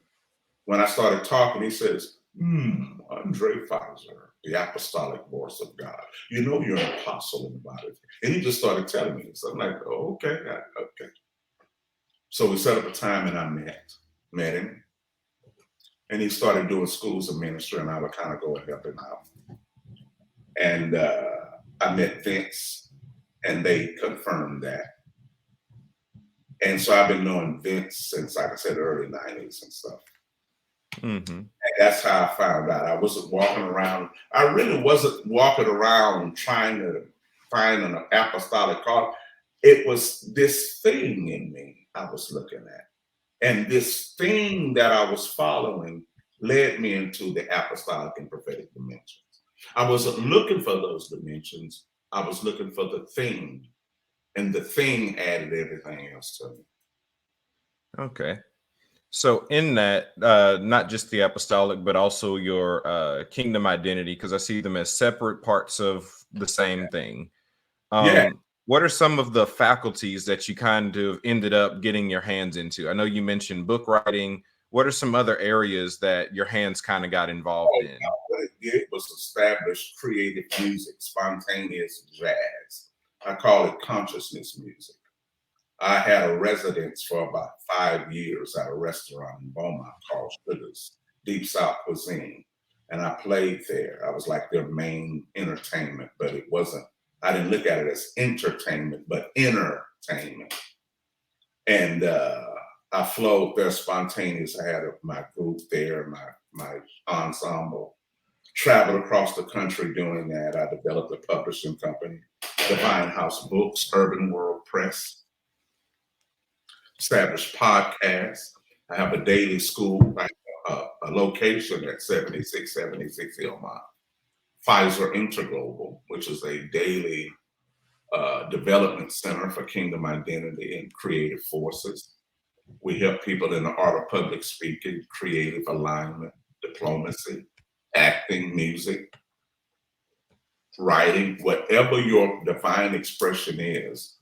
A: when I started talking, he says, Undrai Fizer, the apostolic voice of God. You know you're an apostle in the body. And he just started telling me. So I'm like, oh, okay, okay. So we set up a time and I met him. And he started doing schools of ministry and I would kind of go and help him out. And I met Vince and they confirmed that. And so I've been knowing Vince since, like I said, early 90s and stuff. Mm-hmm. And that's how I found out. I wasn't walking around. I really wasn't walking around trying to find an apostolic call. It was this thing in me I was looking at. And this thing that I was following led me into the apostolic and prophetic dimensions. I wasn't looking for those dimensions. I was looking for the thing. And the thing added everything else to me.
B: Okay. So in that, not just the apostolic, but also your kingdom identity, because I see them as separate parts of the same thing. What are some of the faculties that you kind of ended up getting your hands into? I know you mentioned book writing. What are some other areas that your hands kind of got involved in?
A: What it did was establish creative music, spontaneous jazz. I call it consciousness music. I had a residence for about 5 years at a restaurant in Beaumont called Sugar's Deep South Cuisine. And I played there. I was like their main entertainment, but it wasn't, I didn't look at it as entertainment, but entertainment. And I flowed there spontaneous. I had my group there, my ensemble. Traveled across the country doing that. I developed a publishing company, Divine House Books, Urban World Press. Established podcasts. I have a daily school, a location at 7676 Hillmont. Fizer Interglobal, which is a daily development center for kingdom identity and creative forces. We help people in the art of public speaking, creative alignment, diplomacy, acting, music, writing, whatever your divine expression is.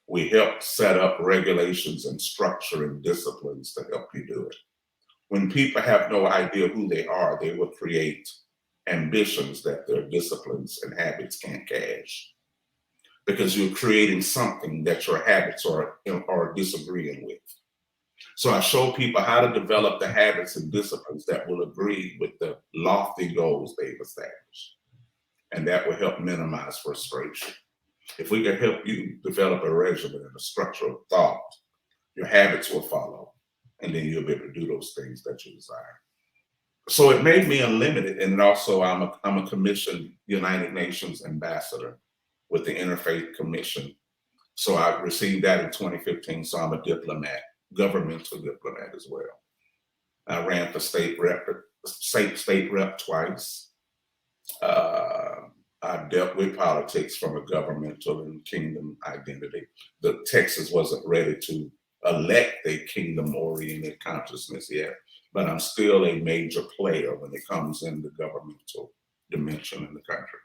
A: We help set up regulations and structure and disciplines to help you do it. When people have no idea who they are, they will create ambitions that their disciplines and habits can't cash, because you're creating something that your habits are disagreeing with. So I show people how to develop the habits and disciplines that will agree with the lofty goals they've established. And that will help minimize frustration. If we can help you develop a regimen and a structure of thought, your habits will follow, and then you'll be able to do those things that you desire. So it made me unlimited, and also I'm a commissioned United Nations ambassador with the Interfaith Commission. So I received that in 2015. So I'm a diplomat, governmental diplomat as well. I ran for state rep twice. I dealt with politics from a governmental and kingdom identity. The Texas wasn't ready to elect a kingdom-oriented consciousness yet, but I'm still a major player when it comes in the governmental dimension in the country.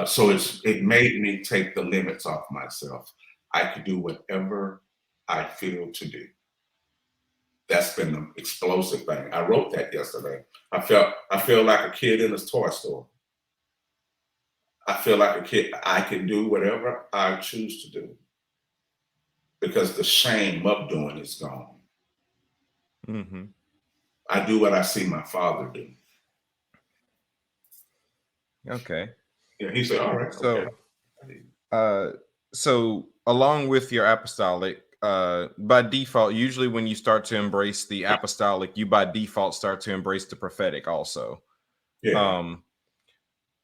A: So it made me take the limits off myself. I could do whatever I feel to do. That's been the explosive thing. I wrote that yesterday. I feel like a kid in a toy store. I feel like a kid. I can do whatever I choose to do because the shame of doing is gone.
B: Mm-hmm.
A: I do what I see my father do.
B: Okay.
A: Yeah, he said, all right,
B: So,
A: okay.
B: So along with your apostolic, by default, usually when you start to embrace the apostolic, you by default start to embrace the prophetic also.
A: Yeah.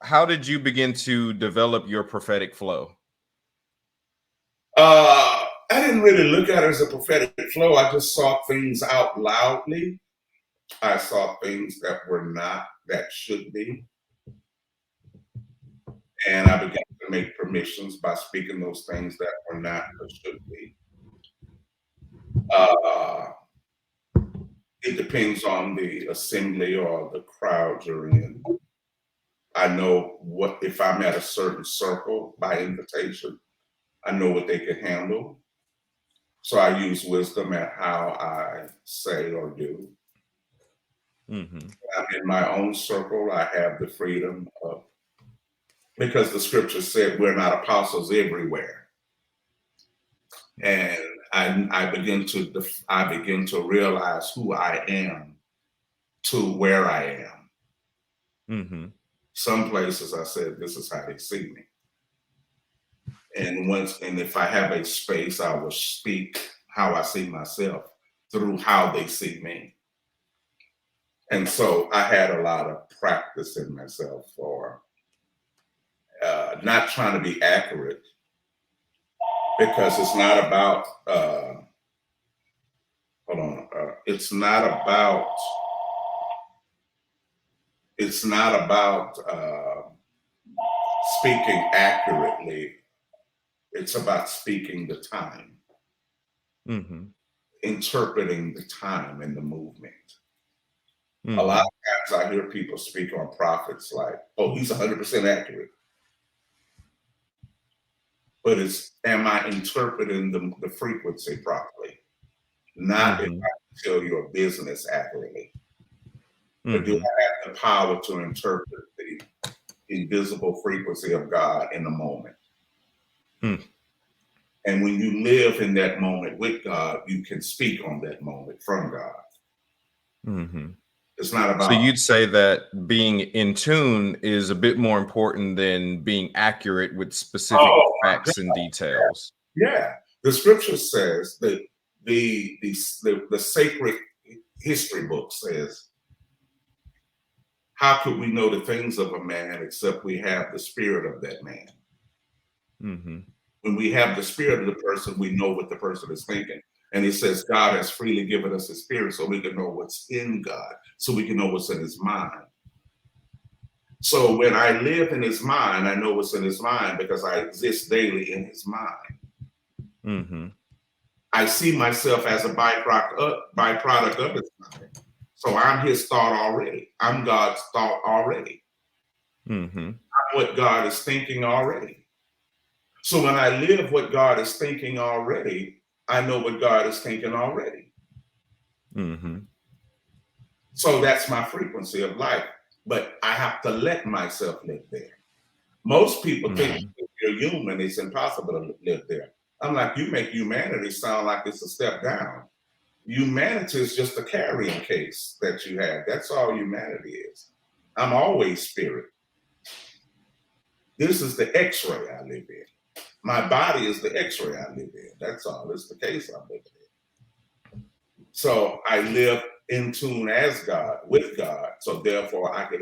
B: How did you begin to develop your prophetic flow?
A: I didn't really look at it as a prophetic flow. I just saw things out loudly. I saw things that were not, that should be. And I began to make permissions by speaking those things that were not or should be. It depends on the assembly or the crowd you're in. I know what, if I'm at a certain circle by invitation, I know what they can handle. So I use wisdom at how I say or do.
B: Mm-hmm.
A: I'm in my own circle, I have the freedom of, because the scripture said we're not apostles everywhere. And I begin to realize who I am to where I am.
B: Mm-hmm.
A: Some places I said, this is how they see me. And if I have a space, I will speak how I see myself through how they see me. And so I had a lot of practice in myself for not trying to be accurate, because it's not about, it's not about speaking accurately. It's about speaking the time,
B: Mm-hmm.
A: interpreting the time and the movement.
B: Mm-hmm.
A: A lot of times I hear people speak on prophets like, oh, he's 100% accurate. But am I interpreting the frequency properly? Not if I tell your business accurately. But do I have the power to interpret the invisible frequency of God in the moment? And when you live in that moment with God, you can speak on that moment from God.
B: Mm-hmm.
A: It's not about.
B: So you'd say that being in tune is a bit more important than being accurate with specific facts and details.
A: Yeah, the scripture says that the sacred history book says, how could we know the things of a man except we have the spirit of that man?
B: Mm-hmm.
A: When we have the spirit of the person, we know what the person is thinking. And it says God has freely given us his spirit so we can know what's in God, so we can know what's in his mind. So when I live in his mind, I know what's in his mind because I exist daily in his mind.
B: Mm-hmm.
A: I see myself as a byproduct of his mind. So I'm his thought already. I'm God's thought already.
B: Mm-hmm.
A: I'm what God is thinking already. So when I live what God is thinking already, I know what God is thinking already.
B: Mm-hmm.
A: So that's my frequency of life. But I have to let myself live there. Most people think if you're human, it's impossible to live there. I'm like, you make humanity sound like it's a step down. Humanity is just a carrying case that you have. That's all humanity is. I'm always spirit. This is the x-ray I live in. My body is the x-ray I live in. That's all. It's the case I'm living in. So I live in tune as God, with God. So therefore I could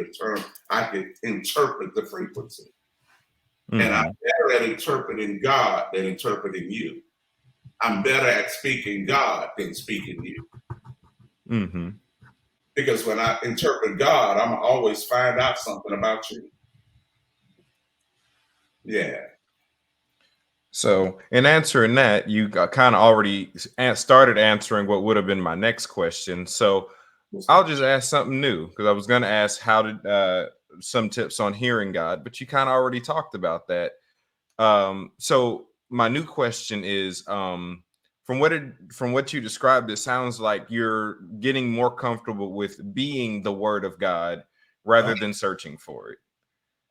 A: interpret the frequency. Mm-hmm. And I'm better at interpreting God than interpreting you. I'm better at speaking God than speaking you.
B: Mm-hmm.
A: Because when I interpret God, I'm always find out something about you. Yeah.
B: So, in answering that, you kind of already started answering what would have been my next question. So, I'll just ask something new because I was going to ask how did some tips on hearing God, but you kind of already talked about that. So, my new question is from what you described, it sounds like you're getting more comfortable with being the Word of God
A: Oh,
B: rather than searching for it.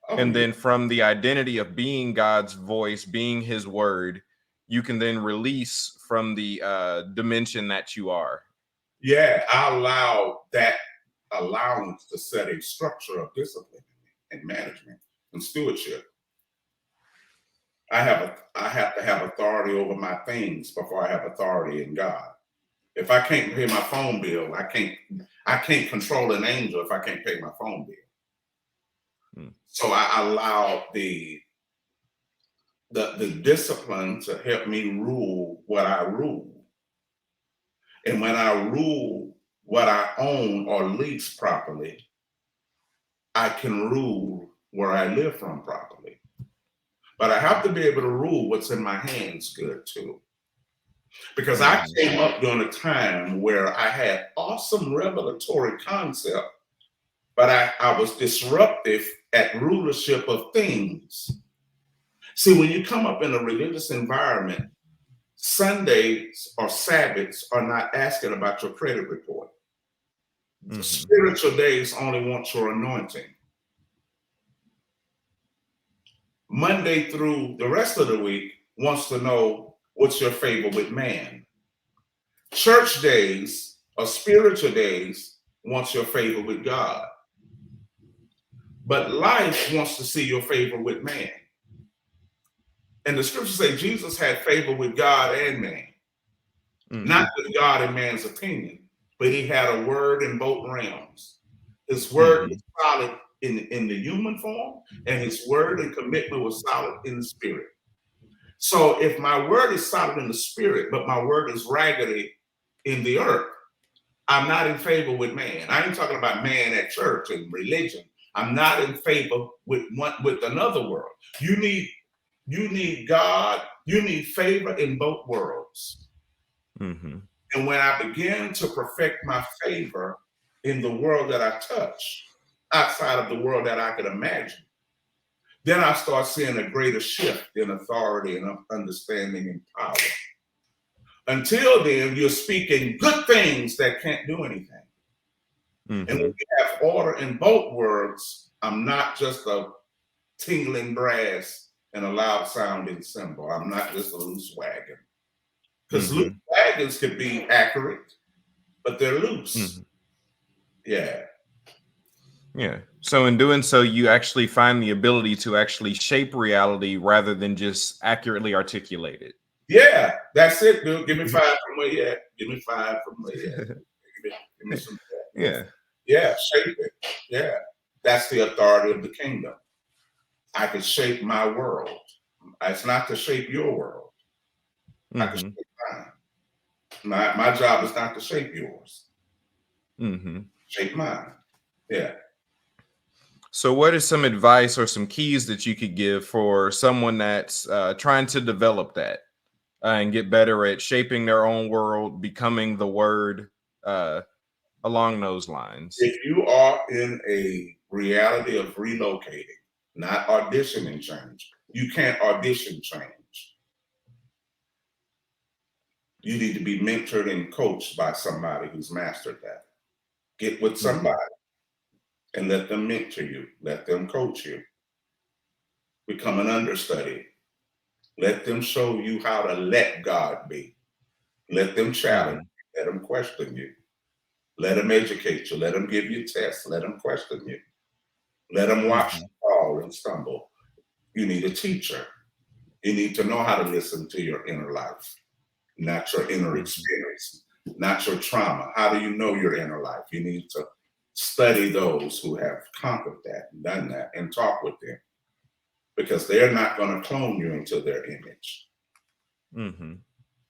A: oh
B: And
A: yeah.
B: then from the identity of being God's voice, being his word, you can then release from the dimension that you are.
A: Yeah, I allow that allowance to set a structure of discipline and management and stewardship. I have to have authority over my things before I have authority in God. If I can't pay my phone bill, I can't control an angel if I can't pay my phone bill.
B: Hmm.
A: So I allow the discipline to help me rule what I rule. And when I rule what I own or lease properly, I can rule where I live from properly. But I have to be able to rule what's in my hands good too. Because I
B: Mhm.
A: came up during a time where I had awesome revelatory concept, but I was disruptive at rulership of things. See, when you come up in a religious environment, Sundays or Sabbaths are not asking about your credit report. The
B: Mhm.
A: spiritual days only want your anointing. Monday through the rest of the week wants to know what's your favor with man. Church days or spiritual days wants your favor with God. But life wants to see your favor with man. And the scriptures say Jesus had favor with God and man, not
B: Mhm.
A: with God and man's opinion, but he had a word in both realms. His word was
B: Mhm.
A: solid in the human form, and his word and commitment was solid in the spirit. So if my word is solid in the spirit, but my word is raggedy in the earth, I'm not in favor with man. I ain't talking about man at church and religion. I'm not in favor with another world. You need God, you need favor in both worlds.
B: Mhm.
A: And when I begin to perfect my favor in the world that I touch, outside of the world that I could imagine, then I start seeing a greater shift in authority and understanding and power. Until then, you're speaking good things that can't do anything. And when
B: Mhm.
A: you have order in both worlds, I'm not just a tingling brass and a loud sounding cymbal. I'm not just a loose wagon. Because loose
B: Mhm.
A: wagons could be accurate, but they're loose.
B: Mhm.
A: Yeah.
B: Yeah. So in doing so, you actually find the ability to actually shape reality rather than just accurately articulate it.
A: Yeah. That's it, dude. Give me five from where you at. Give me five from where you at. Give me some.
B: Yeah.
A: Yeah. Shape it. Yeah. That's the authority of the kingdom. I can shape my world. It's not to shape your world. I can
B: Mhm.
A: shape mine. My job is not to shape yours.
B: Mhm.
A: Shape mine. Yeah.
B: So, what is some advice or some keys that you could give for someone that's trying to develop that and get better at shaping their own world, becoming the word uh, along those lines?
A: If you are in a reality of relocating, not auditioning change, you can't audition change. You need to be mentored and coached by somebody who's mastered that. Get with
B: Hmm.
A: somebody and let them mentor you, let them coach you. Become an understudy. Let them show you how to let God be. Let them challenge
B: Hmm.
A: you. Let them question you. Let them educate you. Let them give you tests. Let them question you. Let them watch
B: Hmm.
A: you fall and stumble. You need a teacher. You need to know how to listen to your inner life, not your inner
B: Hmm.
A: experience, not your trauma. How do you know your inner life? You need to study those who have conquered that and done that and talk with them because they're not going to clone you into their image.
B: Hmm.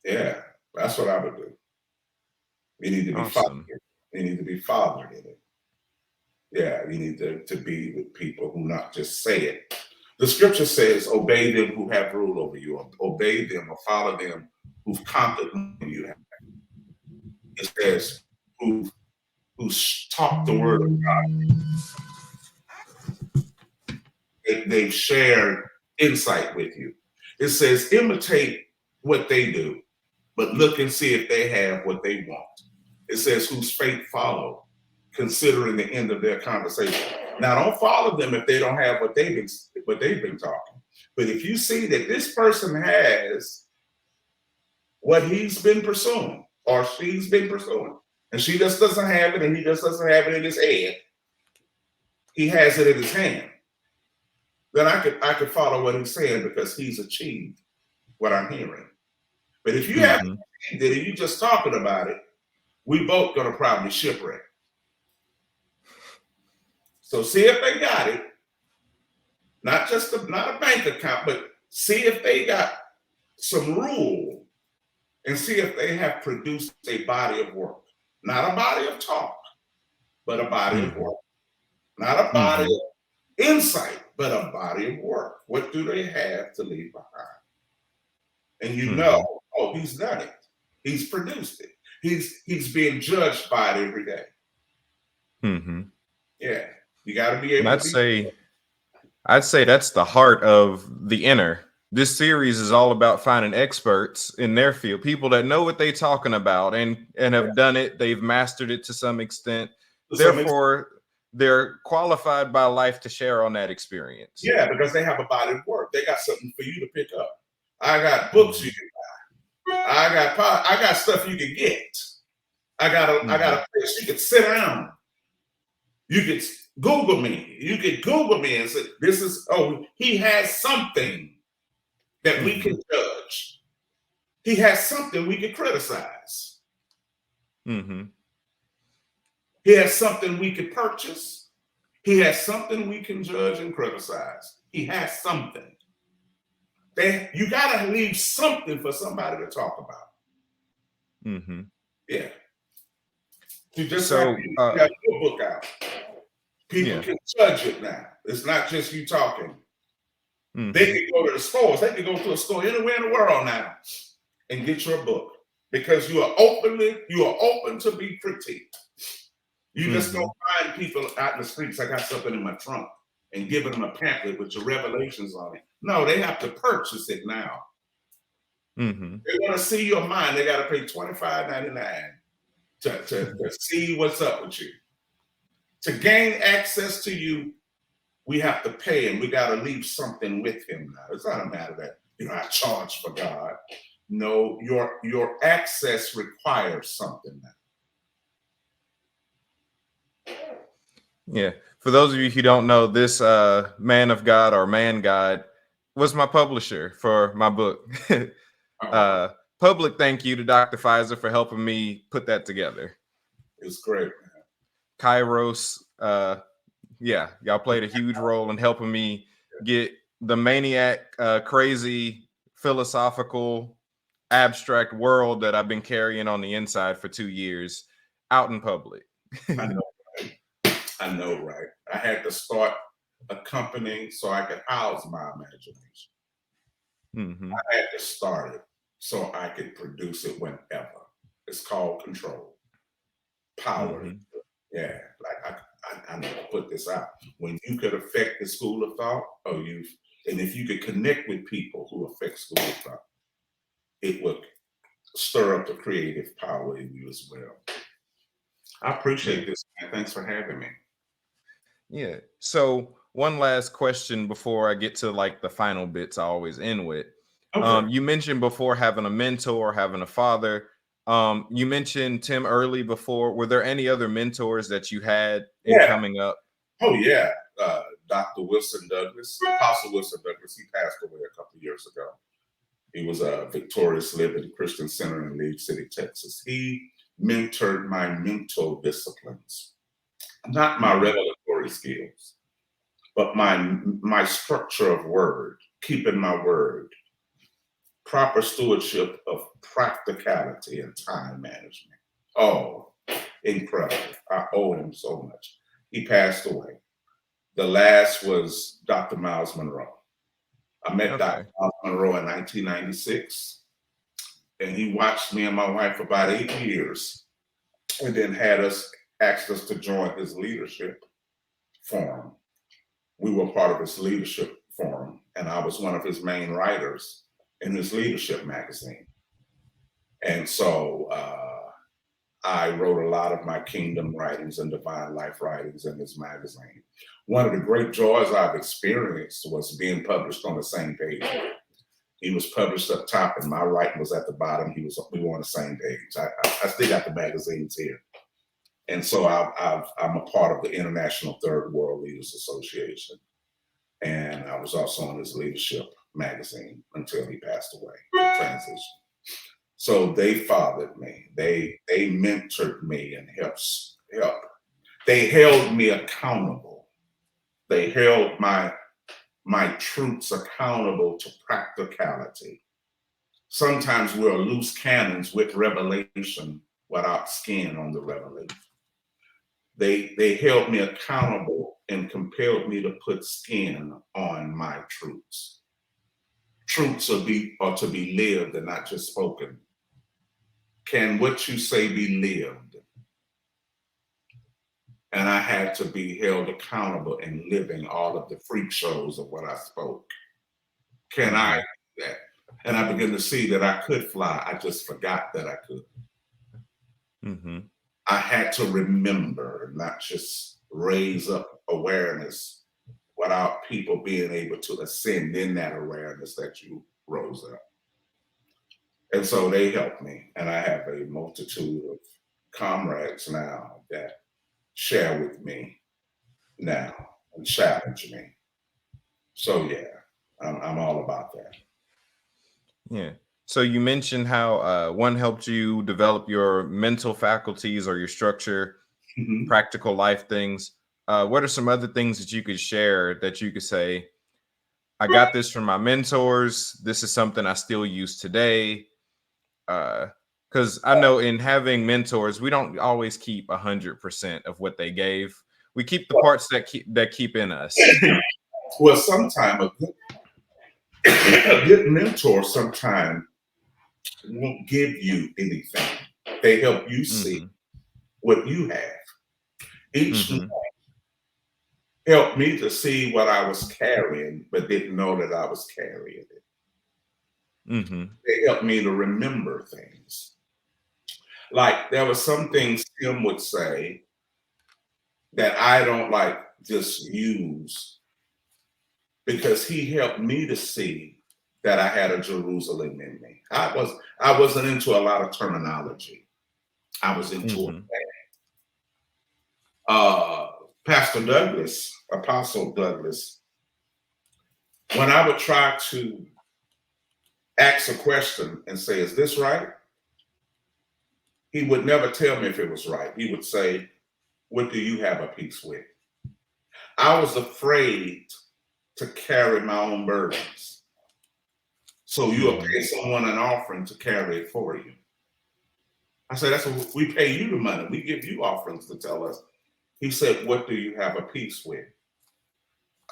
A: Yeah, that's what I would do. You need to be fathered.
B: Awesome.
A: You need to be fathered in it. Yeah, you need to be with people who not just say it. The scripture says, obey them who have rule over you, or obey them or follow them who've conquered you. It says, who's taught the word of God. They've shared insight with you. It says, imitate what they do, but look and see if they have what they want. It says, whose faith follow, considering the end of their conversation. Now, don't follow them if they don't have what they've been talking. But if you see that this person has what he's been pursuing or she's been pursuing, and she just doesn't have it, and he just doesn't have it in his head, he has it in his hand, then I could follow what he's saying because he's achieved what I'm hearing. But if you haven't achieved it and you're just talking about it, we both gonna probably shipwreck. So see if they got it, not a bank account, but see if they got some rule, and see if they have produced a body of work. Not a body of talk, but a body of work. Not a body of insight, but a body of work. What do they have to leave behind? And you know, oh, he's done it. He's produced it. He's being judged by it every day. Yeah, you got to be able to.
B: I'd say that's the heart of the inner. This series is all about finding experts in their field, people that know what they're talking about and have done it. They've mastered it to some extent. Therefore, they're qualified by life to share on that experience.
A: Yeah, because they have a body of work. They got something for you to pick up. I got books you can buy. I got stuff you can get. I got a place you can sit down. You can Google me. You can Google me and say, this is, oh, he has something that we can judge. He has something we can criticize. He has something we can purchase. He has something we can judge and criticize. He has something. You got to leave something for somebody to talk about. Yeah. You just have your book out. People can judge it now. It's not just you talking. They can go to the stores. They can go to a store anywhere in the world now and get your book because you are open to be critiqued. You just don't find people out in the streets. I got something in my trunk and giving them a pamphlet with your revelations on it. No, they have to purchase it now. They want to see your mind. They got to pay $25.99 to see what's up with you. To gain access to you, we have to pay, and we got to leave something with him now. It's not a matter that, I charge for God. No, your access requires something now.
B: Yeah. For those of you who don't know, this man of God or man God was my publisher for my book. Public thank you to Dr. Fizer for helping me put that together.
A: It's great, man.
B: Kairos, y'all played a huge role in helping me get the maniac, crazy, philosophical, abstract world that I've been carrying on the inside for 2 years out in public.
A: I know, right? I had to start a company so I could house my imagination. I had to start it so I could produce it whenever. It's called control. Power. Yeah, like I need to put this out. When you could affect the school of thought, and if you could connect with people who affect school of thought, it would stir up the creative power in you as well. I appreciate this, man. Thanks for having me.
B: Yeah. So one last question before I get to like the final bits I always end with. You mentioned before having a mentor, having a father. You mentioned Tim Early before. Were there any other mentors that you had in coming up?
A: Oh, yeah. Dr. Wilson Douglas, Apostle Wilson Douglas, he passed away a couple of years ago. He was a Victorious Living Christian Center in Leeds City, Texas. He mentored my mental disciplines, not my revelatory skills, but my structure of word, keeping my word, proper stewardship of practicality and time management. Oh, incredible. I owe him so much. He passed away. The last was Dr. Miles Monroe. I met
B: Okay.
A: Dr. Miles Monroe in 1996, and he watched me and my wife for about 8 years, and then asked us to join his leadership forum. We were part of his leadership forum, and I was one of his main writers in his leadership magazine. And so I wrote a lot of my kingdom writings and divine life writings in this magazine. One of the great joys I've experienced was being published on the same page. He was published up top, and my writing was at the bottom. We were on the same page. I still got the magazines here, and so I'm a part of the International Third World Leaders Association, and I was also on his leadership magazine until he passed away, the transition. So they fathered me. They mentored me and helped. They held me accountable. They held my troops accountable to practicality. Sometimes we're loose cannons with revelation without skin on the revelation. They held me accountable and compelled me to put skin on my truths. Truths are to be lived and not just spoken. Can what you say be lived? And I had to be held accountable in living all of the freak shows of what I spoke. Can I do that? And I began to see that I could fly. I just forgot that I could.
B: Mm-hmm.
A: I had to remember, not just raise up awareness without people being able to ascend in that awareness that you rose up. And so they helped me. And I have a multitude of comrades now that share with me now and challenge me. So yeah, I'm all about that.
B: Yeah. So you mentioned how one helped you develop your mental faculties or your structure, practical life things. What are some other things that you could share that you could say, I got this from my mentors. This is something I still use today. Because I know in having mentors, we don't always keep 100% of what they gave. We keep the parts that keep in us.
A: Well, sometimes a good mentor sometimes won't give you anything. They help you see what you have. Each one helped me to see what I was carrying, but didn't know that I was carrying it. They helped me to remember things. Like there were some things Tim would say that I don't like just use because he helped me to see that I had a Jerusalem in me. I wasn't into a lot of terminology. I was into it. Pastor Douglas, Apostle Douglas, when I would try to ask a question and say, is this right? He would never tell me if it was right. He would say, what do you have a peace with? I was afraid to carry my own burdens. So you'll pay someone an offering to carry it for you. I said, that's what we pay you the money. We give you offerings to tell us. He said, what do you have a peace with?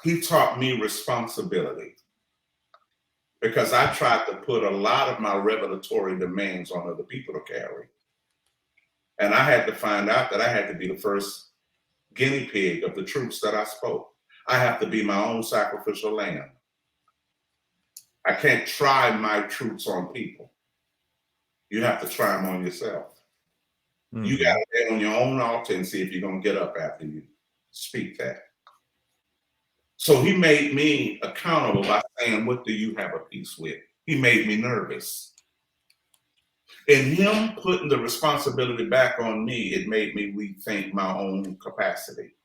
A: He taught me responsibility because I tried to put a lot of my revelatory demands on other people to carry. And I had to find out that I had to be the first guinea pig of the truths that I spoke. I have to be my own sacrificial lamb. I can't try my truths on people. You have to try them on yourself. You got to lay on your own altar and see if you're going to get up after you speak that. So he made me accountable by saying, what do you have a peace with? He made me nervous. And him putting the responsibility back on me, it made me rethink my own capacity.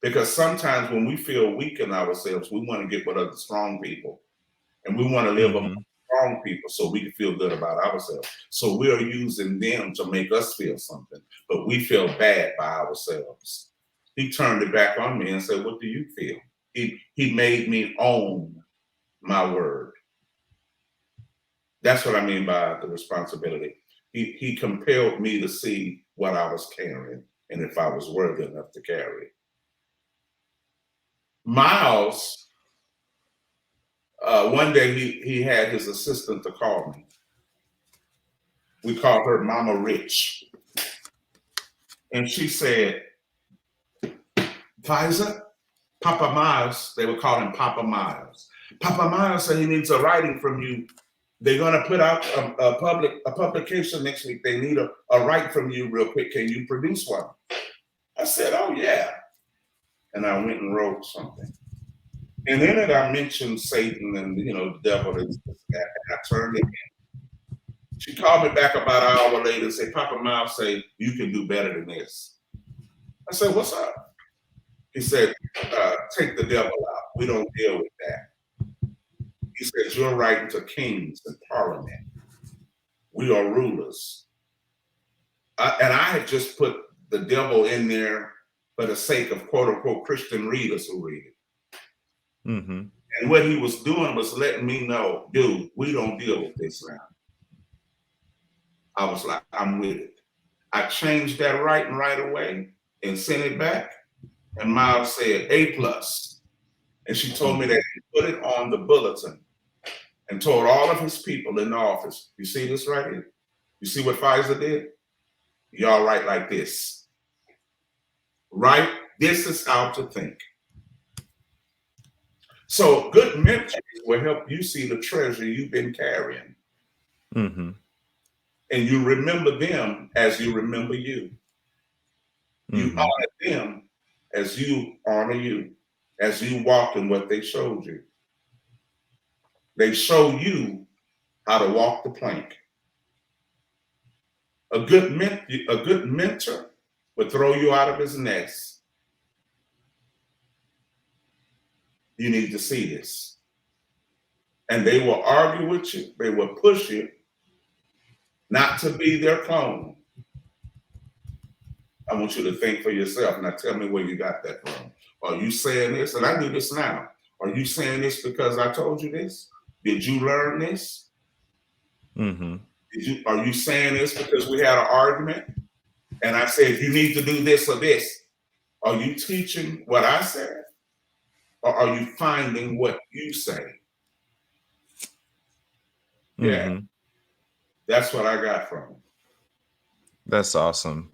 A: Because sometimes when we feel weak in ourselves, we want to get with other strong people. And we want to live among strong people so we can feel good about ourselves. So we're using them to make us feel something, but we feel bad by ourselves. He turned it back on me and said, what do you feel? He made me own my word. That's what I mean by the responsibility. He compelled me to see what I was carrying and if I was worthy enough to carry it. Miles one day he had his assistant to call me. We called her Mama Rich. And she said, Fizer, Papa Miles, they would call him Papa Miles. Papa Miles said he needs a writing from you. They're going to put out a publication next week. They need a write from you real quick. Can you produce one? I said, oh, yeah. And I went and wrote something. And in it, I mentioned Satan and, the devil and that. And I turned it in. She called me back about an hour later and said, Papa Miles say, you can do better than this. I said, what's up? He said, take the devil out. We don't deal with that. He says, you're writing to kings and parliament. We are rulers. And I had just put the devil in there for the sake of quote unquote Christian readers who read it.
B: Mm-hmm.
A: And what he was doing was letting me know, dude, we don't deal with this now. I was like, I'm with it. I changed that writing right away and sent it back. And Miles said, A+. And she told me that he put it on the bulletin and told all of his people in the office, you see this right here? You see what Fizer did? Y'all write like this. Right? This is how to think. So good mentors will help you see the treasure you've been carrying.
B: Mm-hmm.
A: And you remember them as you remember you. You
B: Mm-hmm.
A: honor them as you honor you, as you walk in what they showed you. They show you how to walk the plank. A good mentor would throw you out of his nest. You need to see this. And they will argue with you. They will push you not to be their clone. I want you to think for yourself. Now tell me where you got that from. Are you saying this? And I do this now. Are you saying this because I told you this? Did you learn this?
B: Mm-hmm.
A: Are you saying this because we had an argument and I said you need to do this or this? Are you teaching what I said? Or are you finding what you say? Yeah.
B: Mm-hmm.
A: That's what I got from it.
B: That's awesome.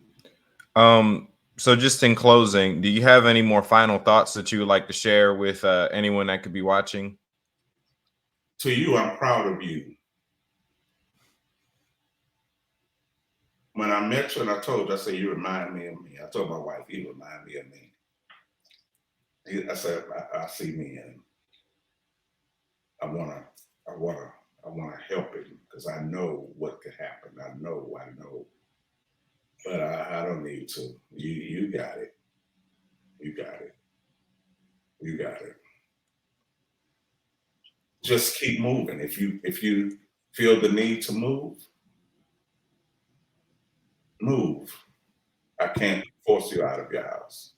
B: So just in closing, do you have any more final thoughts that you would like to share with anyone that could be watching?
A: To you, I'm proud of you. When I met you and I told you, I said, you remind me of me. I told my wife, you remind me of me. I said, I see me and I wanna help him because I know what could happen. I know. But I don't need to. You got it. You got it. You got it. Just keep moving. If you feel the need to move. I can't force you out of your house.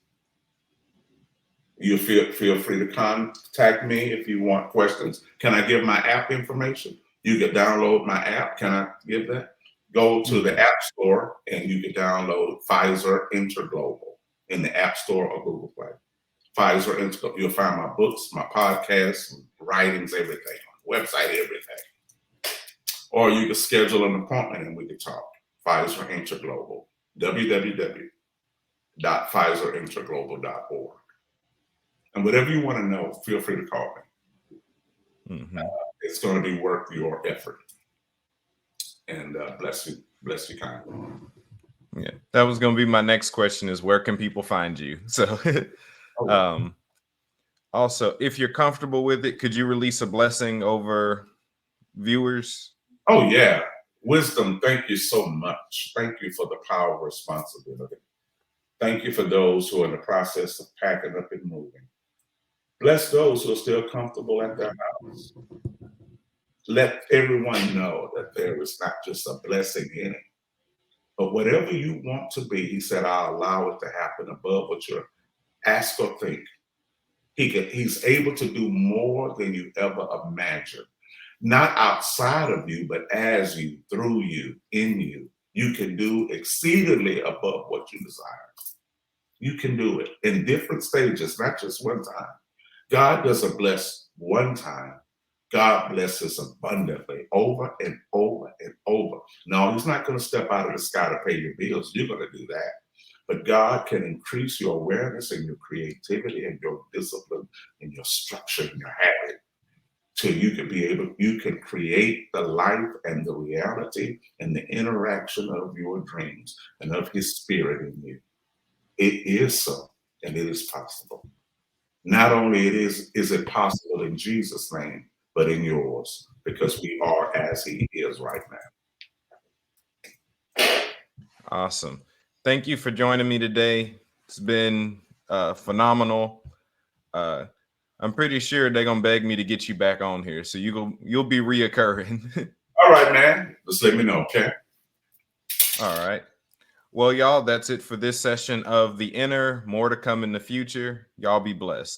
A: You feel free to contact me if you want questions. Can I give my app information? You can download my app. Can I give that? Go to the App Store and you can download Fizer Interglobal in the App Store or Google Play. Fizer Interglobal. You'll find my books, my podcasts, writings, everything, website, everything. Or you can schedule an appointment and we can talk. Fizer Interglobal. www.fizerinterglobal.org. And whatever you want to know, feel free to call me.
B: Mm-hmm.
A: It's going to be worth your effort. And bless you kindly.
B: Yeah, that was going to be my next question: is where can people find you? So, also, if you're comfortable with it, could you release a blessing over viewers?
A: Oh yeah, wisdom. Thank you so much. Thank you for the power of responsibility. Thank you for those who are in the process of packing up and moving. Bless those who are still comfortable at their house. Let everyone know that there is not just a blessing in it, but whatever you want to be, he said, I'll allow it to happen above what you ask or think. He's able to do more than you ever imagined. Not outside of you, but as you, through you, in you. You can do exceedingly above what you desire. You can do it in different stages, not just one time. God doesn't bless one time. God blesses abundantly over and over and over. No, he's not going to step out of the sky to pay your bills. You're going to do that. But God can increase your awareness and your creativity and your discipline and your structure and your habit till you can create the life and the reality and the interaction of your dreams and of his spirit in you. It is so, and it is possible. Not only is it possible in Jesus' name, but in yours, because we are as he is right now.
B: Awesome. Thank you for joining me today. It's been phenomenal. I'm pretty sure they're gonna beg me to get you back on here, so you'll be reoccurring.
A: All right, man. Just let me know, okay?
B: All right. Well, y'all, that's it for this session of The Inner. More to come in the future. Y'all be blessed.